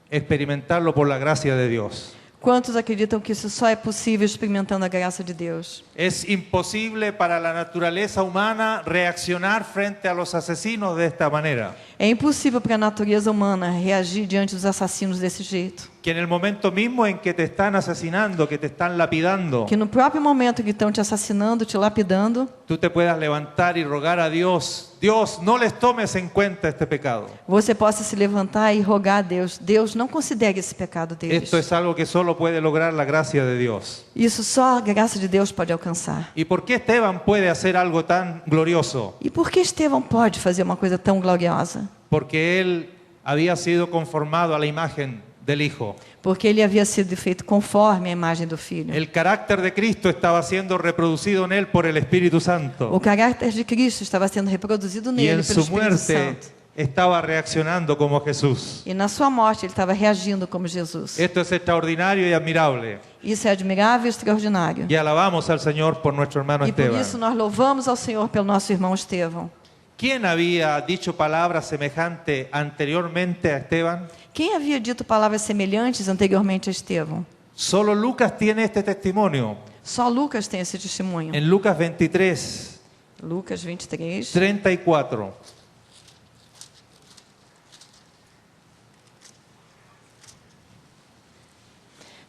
experimentarlo por la gracia de Dios? Quantos acreditam que isso só é possível experimentando a graça de Deus? Es imposible para la naturaleza humana reaccionar frente a los asesinos de esta manera. É impossível para a natureza humana reagir diante dos assassinos desse jeito. Que en el momento mismo en que te están asesinando, que te están lapidando, Que no próprio momento que estão te assassinando, te lapidando, tú te puedas levantar y rogar a Dios: Dios, no les tomes en cuenta este pecado. você possa se levantar e rogar a Deus: Deus, não considere esse pecado deles. Esto es algo que solo puede lograr la gracia de Dios. Isso só a graça de Deus pode alcançar. ¿Y por qué Esteban puede hacer algo tan glorioso? E por que Estevão pode fazer uma coisa tão gloriosa? Porque él había sido conformado a la imagen del Hijo. Porque ele havia sido feito conforme a imagem do Filho. El carácter de Cristo estaba siendo reproducido en él por el Espíritu Santo. O caráter de Cristo estava sendo reproduzido Y nele en pelo su Espírito muerte Santo. estaba reaccionando como Jesús. E na sua morte ele estava reagindo como Jesus. Esto es extraordinario y admirable. Isso é admirável e extraordinário. Y alabamos al Señor por nuestro hermano E por Esteban. isso nós louvamos ao Senhor pelo nosso irmão Estevão. ¿Quién había dicho palabras semejantes anteriormente a Esteban? Quem havia dito palavras semelhantes anteriormente a Estevão? Solo Lucas tiene este testimonio. Só Lucas tem esse testemunho. En Lucas 23, Lucas 23, 34.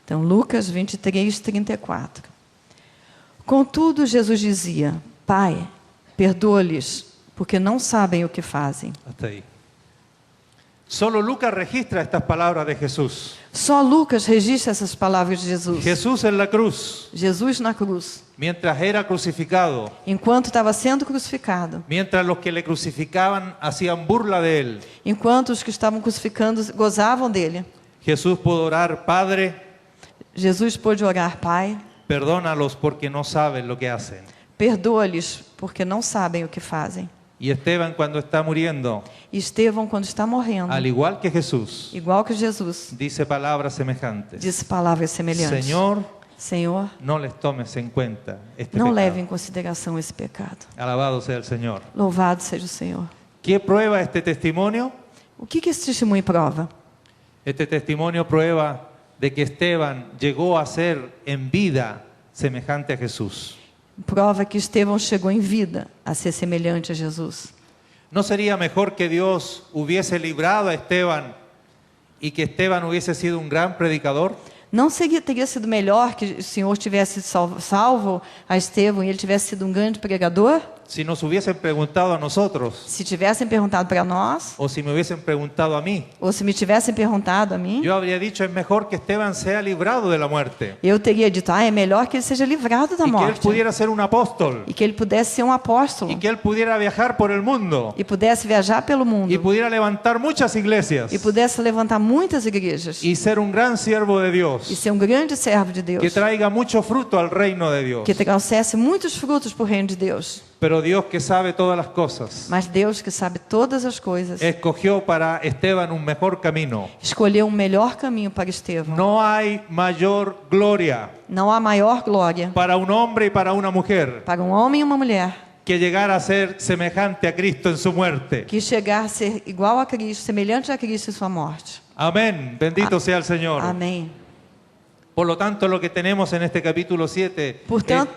Então, Lucas 23, 34. Contudo, Jesus dizia: Pai, perdoa-lhes, porque não sabem o que fazem. Hasta ahí. Solo Lucas registra estas palabras de Jesús. Só Lucas registra essas palavras de Jesus. Jesús en la cruz, Jesus na cruz, mientras era crucificado, enquanto estava sendo crucificado, mientras los que le crucificaban hacían burla de él, enquanto os que estavam crucificando gozavam dele, Jesús pudo orar: Padre, Jesus pôde orar: Pai, perdónalos porque no saben lo que hacen. perdoa-lhes, porque não sabem o que fazem. Y Esteban, cuando está muriendo, E Estevão, quando está morrendo, al igual que Jesús, igual que Jesus, dice palabras semejantes: disse palavras semelhantes: Señor, Senhor, no les tomes en cuenta este não pecado. leve em consideração esse pecado. Alabado sea el Señor. Louvado seja o Senhor. ¿Qué prueba este testimonio? O que esse testemunho prova? Este testimonio prueba de que Esteban llegó a ser en vida semejante a Jesús. Prova que Estevão chegou em vida a ser semelhante a Jesus. ¿No sería mejor que Dios hubiese librado a Esteban y que Esteban hubiese sido un gran predicador? Não teria sido melhor que o Senhor tivesse salvo a Estevão e ele tivesse sido um grande pregador? Si nos hubiesen preguntado a nosotros, Se tivessem perguntado para nós, o si me hubiesen preguntado a mí, ou se me tivessem perguntado a mim, yo habría dicho, es mejor que Esteban sea librado de la muerte eu teria dito, é melhor que ele seja livrado da y que él morte. pudiera ser un apóstol E que ele pudesse ser um apóstolo. y que él pudiera viajar por el mundo E pudesse viajar pelo mundo. y pudiera levantar muchas iglesias E pudesse levantar muitas igrejas. y ser un gran siervo de E Dios ser um grande servo de que Deus. traiga mucho fruto al reino de Dios. Que trouxesse muitos frutos para o reino de Deus. Pero Dios, que sabe todas las cosas, Mas Deus, que sabe todas as coisas, escogió para Esteban un mejor camino. escolheu um melhor caminho para Estevão. No hay mayor gloria Não há maior glória para un hombre y para una mujer para um homem e uma mulher que llegar a ser semejante a Cristo en su muerte. que chegar a ser igual a Cristo, semelhante a Cristo em sua morte. Amén. Bendito sea el Señor. Amém. Por lo tanto, lo que tenemos en este capítulo 7 Portanto,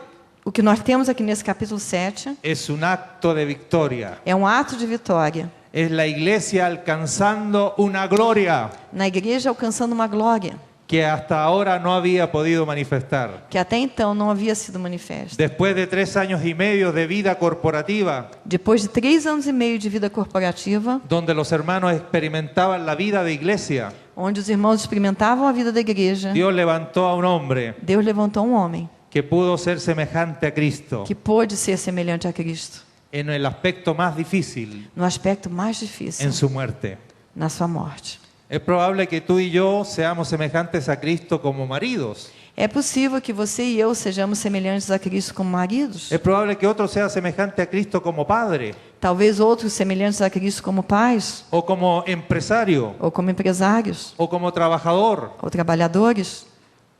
o que nós temos aqui nesse capítulo 7 es un acto de victoria. é um ato de vitória. Es la iglesia alcanzando una gloria Na igreja alcançando uma glória que hasta ahora no había podido manifestar. que até então não havia sido manifesta. Después de 3 años y medio de vida corporativa, Depois de 3 anos e meio de vida corporativa, donde los hermanos experimentaban la vida de iglesia, onde os irmãos experimentavam a vida da igreja, Dios levantó a un hombre Deus levantou um homem que pudo ser semejante a Cristo que pôde ser semelhante a Cristo en el aspecto más difícil, no aspecto mais difícil, en su muerte. na sua morte. Es probable que tú y yo seamos semejantes a Cristo como maridos. É possível que você e eu sejamos semelhantes a Cristo como maridos. Es probable que otro sea semejante a Cristo como padre Talvez outros semelhantes a Cristo como pais, o como empresario ou como empresários, o como trabajador. ou trabalhadores.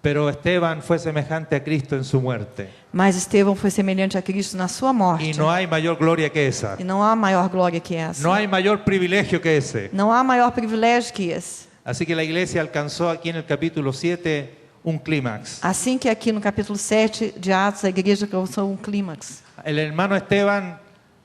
Pero Esteban fue semejante a Cristo en su muerte. Mas Estevão foi semelhante a Cristo na sua morte. Y no hay mayor gloria que esa. E não há maior glória que essa. No hay mayor privilegio que ese. Não há maior privilégio que esse. Así que la iglesia alcanzó aquí en el capítulo 7 un clímax. Assim que aqui no capítulo 7 de Atos, a igreja alcançou um clímax. El hermano Esteban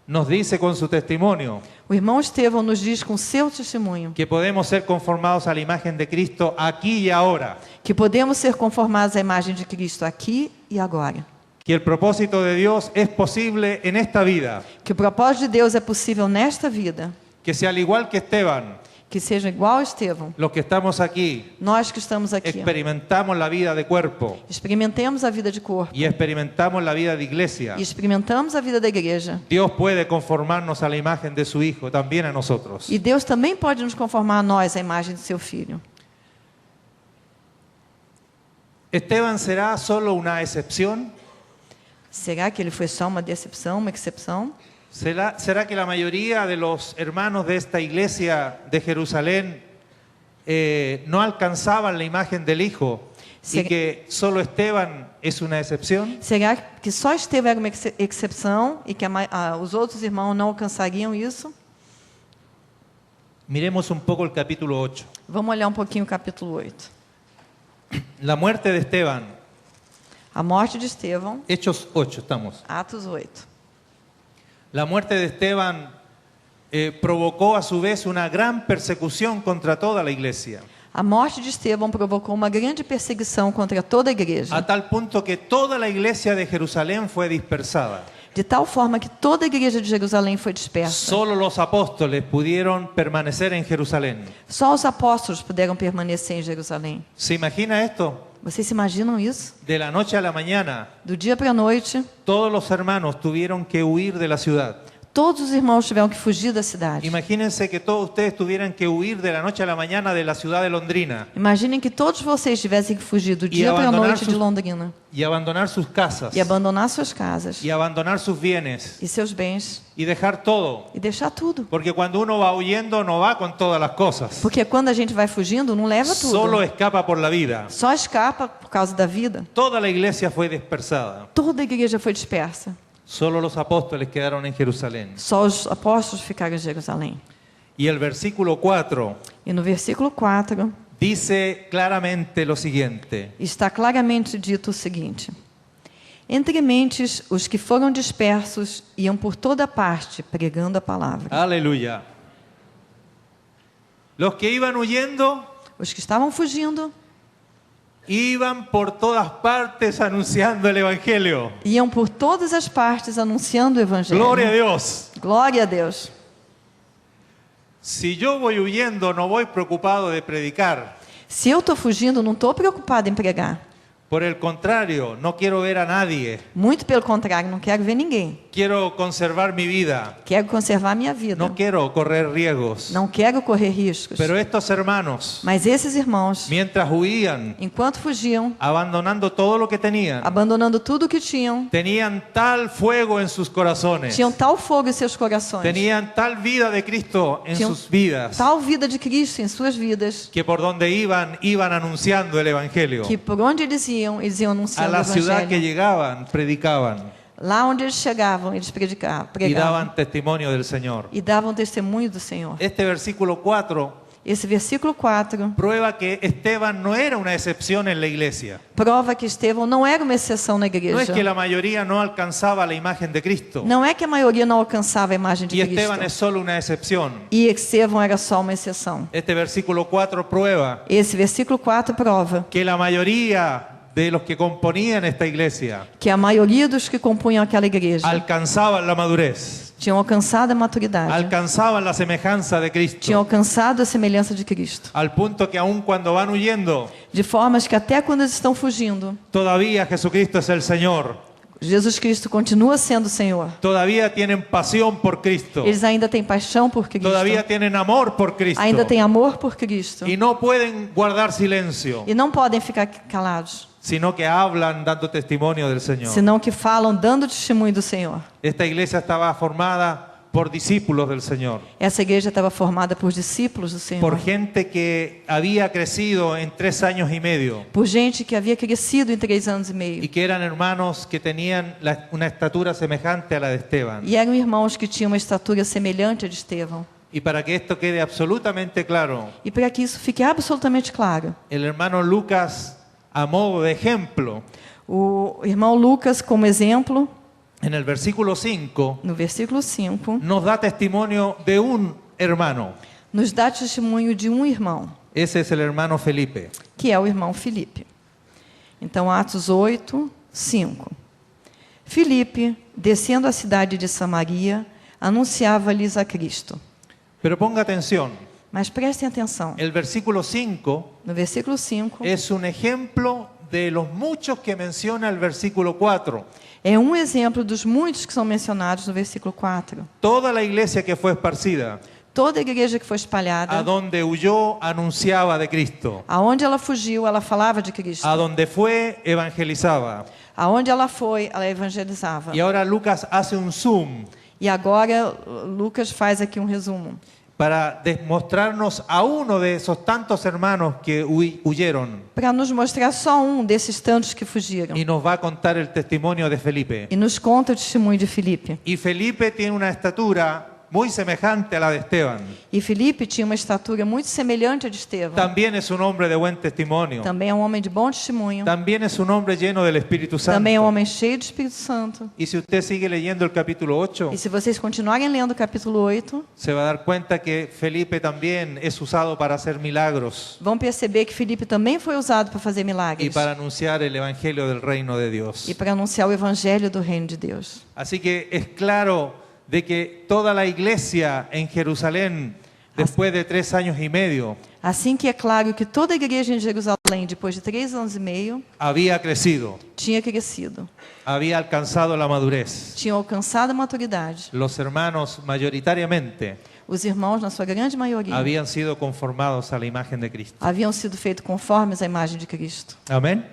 nos dice con su testimonio O irmão Estevão nos diz com seu testemunho que podemos ser conformados a la imagen de Cristo aquí y ahora. que podemos ser conformados à imagem de Cristo aqui e agora. Que el propósito de Dios es posible en esta vida. Que o propósito de Deus é possível nesta vida. Que sea al igual que Esteban, Que seja igual a Estevão. los que estamos aquí, Nós que estamos aqui, experimentamos la vida de cuerpo experimentemos a vida de corpo y experimentamos la vida de iglesia. e experimentamos a vida da igreja. Dios puede conformarnos a la imagen de su Hijo, también a nosotros. E Deus também pode nos conformar a nós, a imagem de seu Filho. ¿Esteban será solo una excepción? Será que ele foi só uma decepção, uma exceção? ¿Será que la mayoría de los hermanos de esta iglesia de Jerusalén no alcanzaban la imagen del Hijo y que solo Esteban es una excepción? Será que só Estevão era uma exceção e que os outros irmãos não alcançariam isso? Miremos un poco el capítulo 8. Vamos olhar um pouquinho o capítulo 8. La muerte de Esteban. A morte de Estevão, Hechos 8 estamos. Atos 8. La muerte de Esteban provocó a su vez una gran persecución contra toda la iglesia. A morte de Estevão provocou uma grande perseguição contra toda a igreja. A tal punto que toda la iglesia de Jerusalén fue dispersada. De tal forma que toda a igreja de Jerusalém foi dispersa. Solo los apóstoles pudieron permanecer en Jerusalén. Só os apóstolos puderam permanecer em Jerusalém. ¿Se imagina esto? Vocês se imaginam isso? De la noche a la mañana, Do dia para a noite, todos los hermanos tuvieron que huir de la ciudad. todos os irmãos tiveram que fugir da cidade. Imagínense que todos ustedes tuvieran que huir de la noche a la mañana de la ciudad de Londrina Imaginem que todos vocês tivessem que fugir do dia para a abandonar noite de Londrina y abandonar sus casas e abandonar suas casas y abandonar sus bienes e seus bens y dejar todo. e deixar tudo. Porque cuando uno va huyendo no va con todas las cosas. Porque quando a gente vai fugindo, não leva tudo. Solo escapa por la vida. Só escapa por causa da vida. Toda la iglesia fue dispersada. Toda a igreja foi dispersa. Solo los apóstoles quedaron en Jerusalén. Só os apóstolos ficaram em Jerusalém. Y el versículo 4 E no versículo 4 dice claramente lo siguiente. Está claramente dito o seguinte: entre mentes, os que foram dispersos iam por toda parte pregando a palavra. Aleluya. Los que iban huyendo, Os que estavam fugindo iban por todas partes anunciando el Evangelio. iam por todas as partes anunciando o evangelho. Gloria a Dios. Glória a Deus. Si yo voy huyendo, no voy preocupado de predicar. Se eu estou fugindo, não estou preocupado em pregar. Por el contrario, no quiero ver a nadie. Muito pelo contrário, não quero ver ninguém. Quiero conservar mi vida. Quero conservar minha vida. No quiero correr riesgos. Não quero correr riscos. Pero estos hermanos, Mas esses irmãos, mientras huían, enquanto fugiam, abandonando todo lo que tenían, abandonando tudo o que tinham, tenían tal fuego en sus corazones, tinham tal fogo em seus corações, tenían tal vida de Cristo en tinham sus vidas, tal vida de Cristo em suas vidas, que por donde iban anunciando el Evangelio. que por onde eles iam A anunciando o la ciudad que evangelho. llegaban, predicaban Lá onde eles chegavam, eles y pregavam daban testimonio del Señor. e davam testemunho do Senhor. Este versículo 4 Esse versículo 4 prueba que Esteban no era una excepción en la iglesia. prova que Estevão não era uma exceção na No es igreja. que la mayoría no alcanzaba la imagen de Cristo. Não é que a maioria não alcançava a imagem de Y Esteban es Cristo. solo una excepción. E Estevão era só uma exceção. Este versículo 4 prueba Esse versículo 4 prova que la mayoría de los que componían esta iglesia que a maioria dos que compunham aquela igreja alcanzaban la madurez, tinham alcançado a maturidade, alcanzaban la semejanza de tinham Cristo, alcançado a semelhança de Cristo. al punto que aun cuando van huyendo, De formas que até quando eles estão fugindo, todavía Jesucristo es el Señor. Jesus Cristo continua sendo o Senhor. Todavía tienen pasión por Cristo. Eles ainda têm paixão por Cristo. Todavía tienen amor por Cristo. Ainda têm amor por Cristo. Y no pueden guardar silencio, E não podem ficar calados, sino que hablan dando testimonio del Señor. senão que falam dando testemunho do Senhor. Esta iglesia estaba formada por discípulos del Señor, Essa igreja estava formada por discípulos do Senhor. por gente que había crecido en 3 años y medio Por gente que havia crescido em 3 anos e meio. y que eran hermanos que tenían una estatura semejante a la de Esteban. E eram irmãos que tinham uma estatura semelhante a de Estevão. Y para que esto quede absolutamente claro, E para que isso fique absolutamente claro, el hermano Lucas, a modo de ejemplo, o irmão Lucas, como exemplo, en el versículo 5, no versículo 5, nos da testimonio de un hermano. nos dá testemunho de um irmão, Ese es el hermano Felipe. que é o irmão Filipe. Então, Atos 8, 5. Filipe, descendo à cidade de Samaria, anunciava-lhes a Cristo. Pero ponga atención, Mas prestem atenção, el versículo 5 no versículo 5, es un ejemplo de los muchos que menciona el versículo 4. é um exemplo dos muitos que são mencionados no versículo 4. Toda la iglesia que fue esparcida, Toda a igreja que foi a espalhada, donde huyó, anunciaba de Cristo. aonde ela fugiu, ela falava de Cristo. A donde fue, evangelizaba. Aonde ela foi, ela evangelizava. Y ahora Lucas hace un zoom E agora Lucas faz aqui um resumo para demostrarnos a uno de esos tantos hermanos que huyeron. para nos mostrar só um desses tantos que fugiram. Y nos va a contar el testimonio de Felipe. E nos conta o testemunho de Filipe. Y Felipe tiene una estatura muy semejante a la de Esteban. E Filipe tinha uma estatura muito semelhante à de Estevão. También es un hombre de buen testimonio. Também é um homem de bom testemunho. También es un hombre lleno del Espíritu Santo. Também é um homem cheio do Espírito Santo. Y si usted sigue leyendo el capítulo 8, E se vocês continuarem lendo o capítulo 8, se va a dar cuenta que Felipe también es usado para hacer milagros vão perceber que Filipe também foi usado para fazer y milagres. para anunciar el evangelio del reino de Dios. E para anunciar o evangelho do reino de Deus. Así que es claro de que toda la iglesia en Jerusalén, después de 3 años y medio, Assim que é claro que toda a igreja em Jerusalém, depois de 3 anos e meio, había crecido, tinha crescido, había alcanzado la madurez. tinha alcançado a maturidade. Los hermanos mayoritariamente Os irmãos, na sua grande maioria, habían sido conformados a la imagen de Cristo. haviam sido feitos conformes à imagem de Cristo. Amén.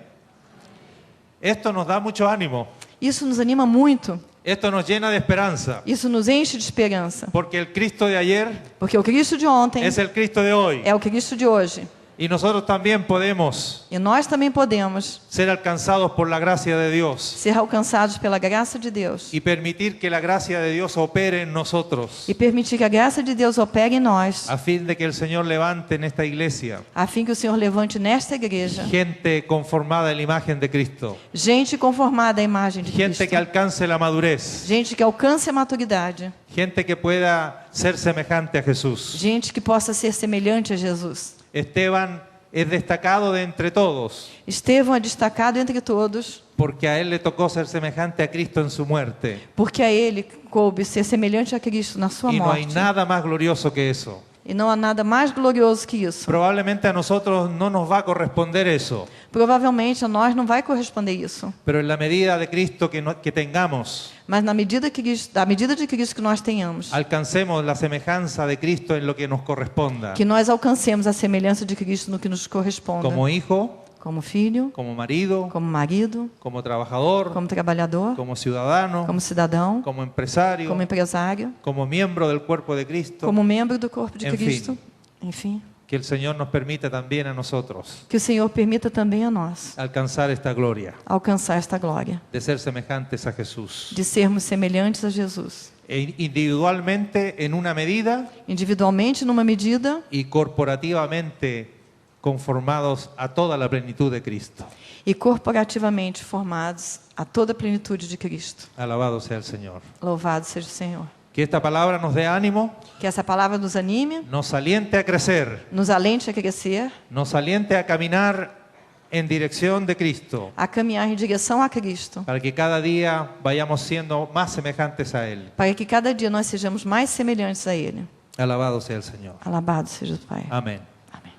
Esto nos da mucho ánimo. Isso nos anima muito, Esto nos llena de esperanza. isso nos enche de esperança, Porque el Cristo de ayer porque o Cristo de ontem es el Cristo de hoy. é o Cristo de hoje. Y nosotros también podemos E nós também podemos ser alcanzados por la gracia de Dios ser alcançados pela graça de Deus y permitir que la gracia de Dios opere en nosotros, e permitir que a graça de Deus opere em nós, a fin de que el Señor levante en esta iglesia a fim que o Senhor levante nesta igreja gente conformada en la imagen de Cristo, gente conformada à imagem de gente que Cristo, alcance la madurez, gente que alcance a maturidade, gente que pueda ser semejante a Jesús. gente que possa ser semelhante a Jesus. Esteban es destacado de entre todos Estevão é destacado entre todos, porque a él le tocó ser semejante a Cristo en su muerte. porque a ele coube ser semelhante a Cristo na sua Y no hay morte. nada más glorioso que eso. E não há nada mais glorioso que isso. Probablemente a nosotros no nos va a corresponder eso, Provavelmente a nós não vai corresponder isso. pero en la medida de Cristo que tengamos, Mas na medida da medida de Cristo que nós tenhamos, alcancemos la semejanza de Cristo en lo que nos corresponda, que nós alcancemos a semelhança de Cristo no que nos corresponda. como hijo, Como filho, como marido, como marido, como trabajador, como trabalhador, como ciudadano, como cidadão, como empresario, como empresário, como miembro del cuerpo de Cristo. como membro do corpo de Enfim. Cristo. Enfim, Que el Señor nos permita también a nosotros que o Senhor permita também a nós alcanzar esta gloria alcançar esta glória, de ser semejantes a Jesús. de sermos semelhantes a Jesus, Individualmente en una medida individualmente numa medida y corporativamente conformados a toda la plenitud de Cristo. e corporativamente formados a toda a plenitude de Cristo. Alabado sea el Señor. Louvado seja o Senhor. Que esta palabra nos dé ánimo, Que essa palavra nos anime, nos aliente a crecer, nos alente a crescer, nos aliente a caminar en dirección de Cristo, a caminhar em direção a Cristo, para que cada día vayamos siendo más semejantes a Él. para que cada dia nós sejamos mais semelhantes a Ele. Alabado sea el Señor. Alabado seja o Pai. Amén. Amém.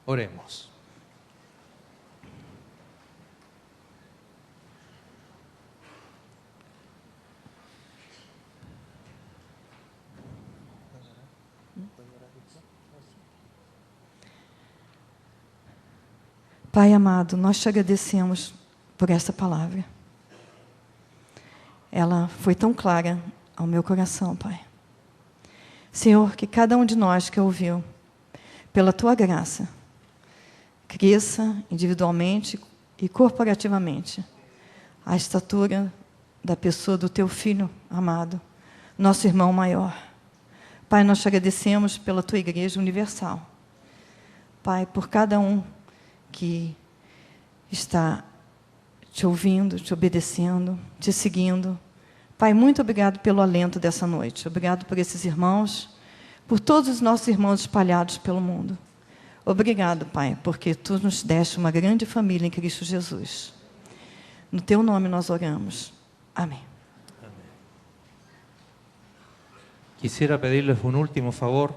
Oremos. Pai amado, nós te agradecemos por esta palavra. Ela foi tão clara ao meu coração, Pai. Senhor, que cada um de nós que ouviu, pela Tua graça, cresça individualmente e corporativamente à estatura da pessoa do Teu Filho amado, nosso irmão maior. Pai, nós te agradecemos pela Tua Igreja Universal. Pai, por cada um que está te ouvindo, te obedecendo, te seguindo. Pai, muito obrigado pelo alento dessa noite. Obrigado por esses irmãos, por todos os nossos irmãos espalhados pelo mundo. Obrigado, Pai, porque Tu nos deste uma grande família em Cristo Jesus. No Teu nome nós oramos. Amém. Quisiera pedirles un último favor.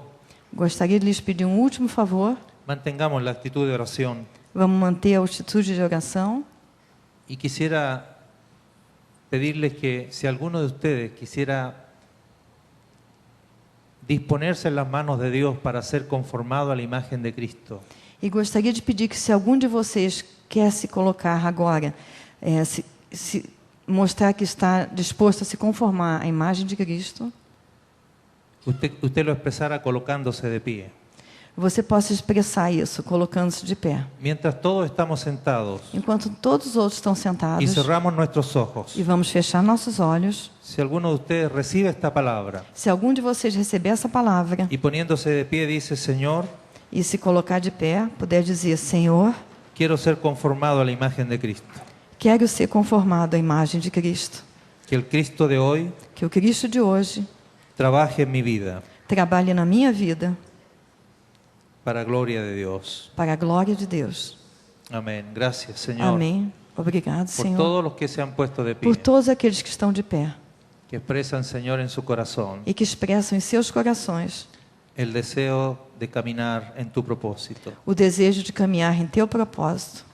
Gostaria de lhes pedir um último favor. Mantengamos la actitud de oración. Vamos manter a atitude de oração. Y quisiera pedirles que si alguno de ustedes quisiera disponerse en las manos de Dios para ser conformado a la imagen de Cristo, E gostaria de pedir que se algum de vocês quer se colocar agora, se mostrar que está disposto a se conformar à imagem de Cristo, usted lo expresara colocándose de pie. você possa expressar isso, colocando-se de pé. Mientras todos estamos sentados Enquanto todos os outros estão y sentados, cerramos nuestros ojos, e vamos fechar nossos olhos, si alguno de ustedes recibe esta palabra se algum de vocês receber essa palavra y poniéndose de pie dice: Señor, e se colocar de pé, puder dizer: Senhor, quiero ser conformado a la imagen de Cristo. quero ser conformado à imagem de Cristo. Que el Cristo de hoy Que o Cristo de hoje trabaje en mi vida trabalhe na minha vida para a gloria de Dios. para a glória de Deus. Amén. Gracias, Señor, Amém. Obrigado, por Senhor. todos los que se han puesto de pie, Por todos aqueles que estão de pé que expresan, Señor, en su corazón e que expressam em seus corações el deseo de caminar en tu propósito, o desejo de caminhar em teu propósito,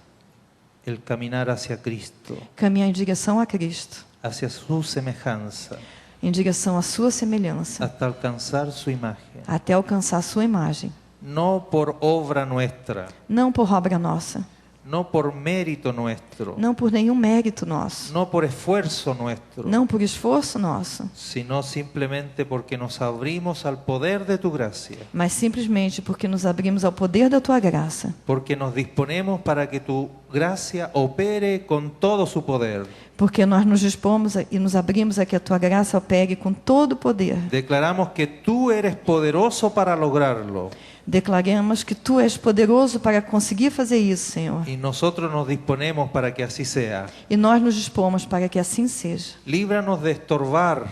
el caminar hacia Cristo, caminhar em direção a Cristo, hacia su semejanza, em direção à sua semelhança, hasta alcanzar su imagen, até alcançar a sua imagem, no por obra nuestra, não por obra nossa, no por mérito nuestro, não por nenhum mérito nosso, no por esfuerzo nuestro, não por esforço nosso, sino simplemente porque nos abrimos al poder de tu gracia, mas simplesmente porque nos abrimos ao poder da tua graça, porque nos disponemos para que tu gracia opere con todo su poder. porque nós nos dispomos e nos abrimos a que a tua graça opere com todo o poder. Declaramos que tú eres poderoso para lograrlo Declaramos que tu és poderoso para conseguir fazer isso, Senhor. y nosotros nos disponemos para que así sea. E nós nos dispomos para que assim seja. Líbranos de estorbar,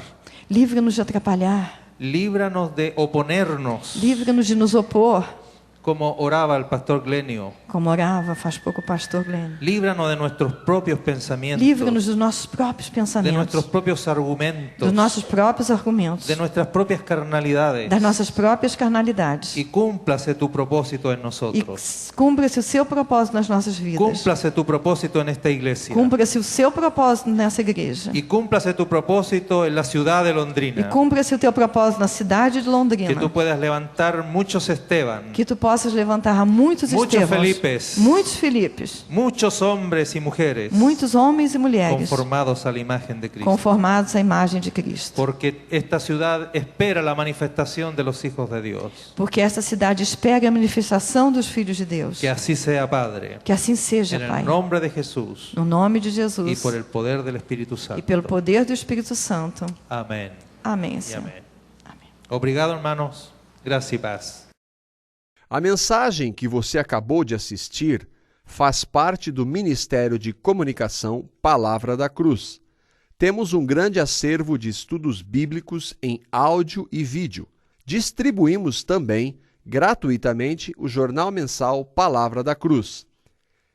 Livra-nos de atrapalhar, líbranos de oponernos, livra-nos de nos opor, como oraba el pastor Glenio. como orava faz pouco o pastor Glenn. Líbranos de nuestros propios pensamientos, Livra-nos dos nossos próprios de nuestros pensamentos, propios argumentos, dos nossos próprios argumentos, de nuestras propias carnalidades. das nossas próprias carnalidades. Y cúmplase tu propósito en E nosotros. cumpra-se o seu propósito nas nossas vidas. Cúmplase tu propósito en esta iglesia. Cumpra-se o seu propósito nessa igreja. Y cúmplase tu propósito en la ciudad de E Londrina. cumpra-se o teu propósito na cidade de Que Londrina. tú puedas levantar muchos Esteban, Que tu possas levantar muitos Muitos Estevãos, Felipes. muitos Filipes, muchos hombres y mujeres muitos homens e mulheres conformados a la imagen de Cristo. conformados à imagem de Cristo. Porque esta ciudad espera la manifestación de los hijos de Dios. Porque essa cidade espera a manifestação dos filhos de Deus. Que así sea, Padre. Que assim seja, En Pai. el nombre de Jesús No nome de y Jesus por el poder del Espíritu e Santo. pelo poder do Espírito Santo. Amén. Amém, Y Senhor. amén. Amém. Obrigado, hermanos. Gracias y paz. A mensagem que você acabou de assistir faz parte do Ministério de Comunicação Palavra da Cruz. Temos um grande acervo de estudos bíblicos em áudio e vídeo. Distribuímos também, gratuitamente, o jornal mensal Palavra da Cruz.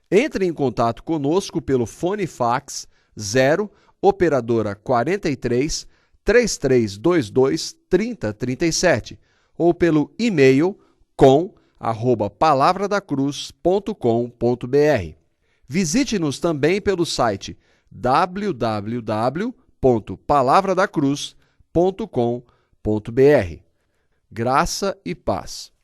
Entre em contato conosco pelo fone fax 0 operadora 43 3322 3037 ou pelo e-mail com@palavradacruz.com.br. Visite-nos também pelo site www.palavradacruz.com.br. Graça e paz.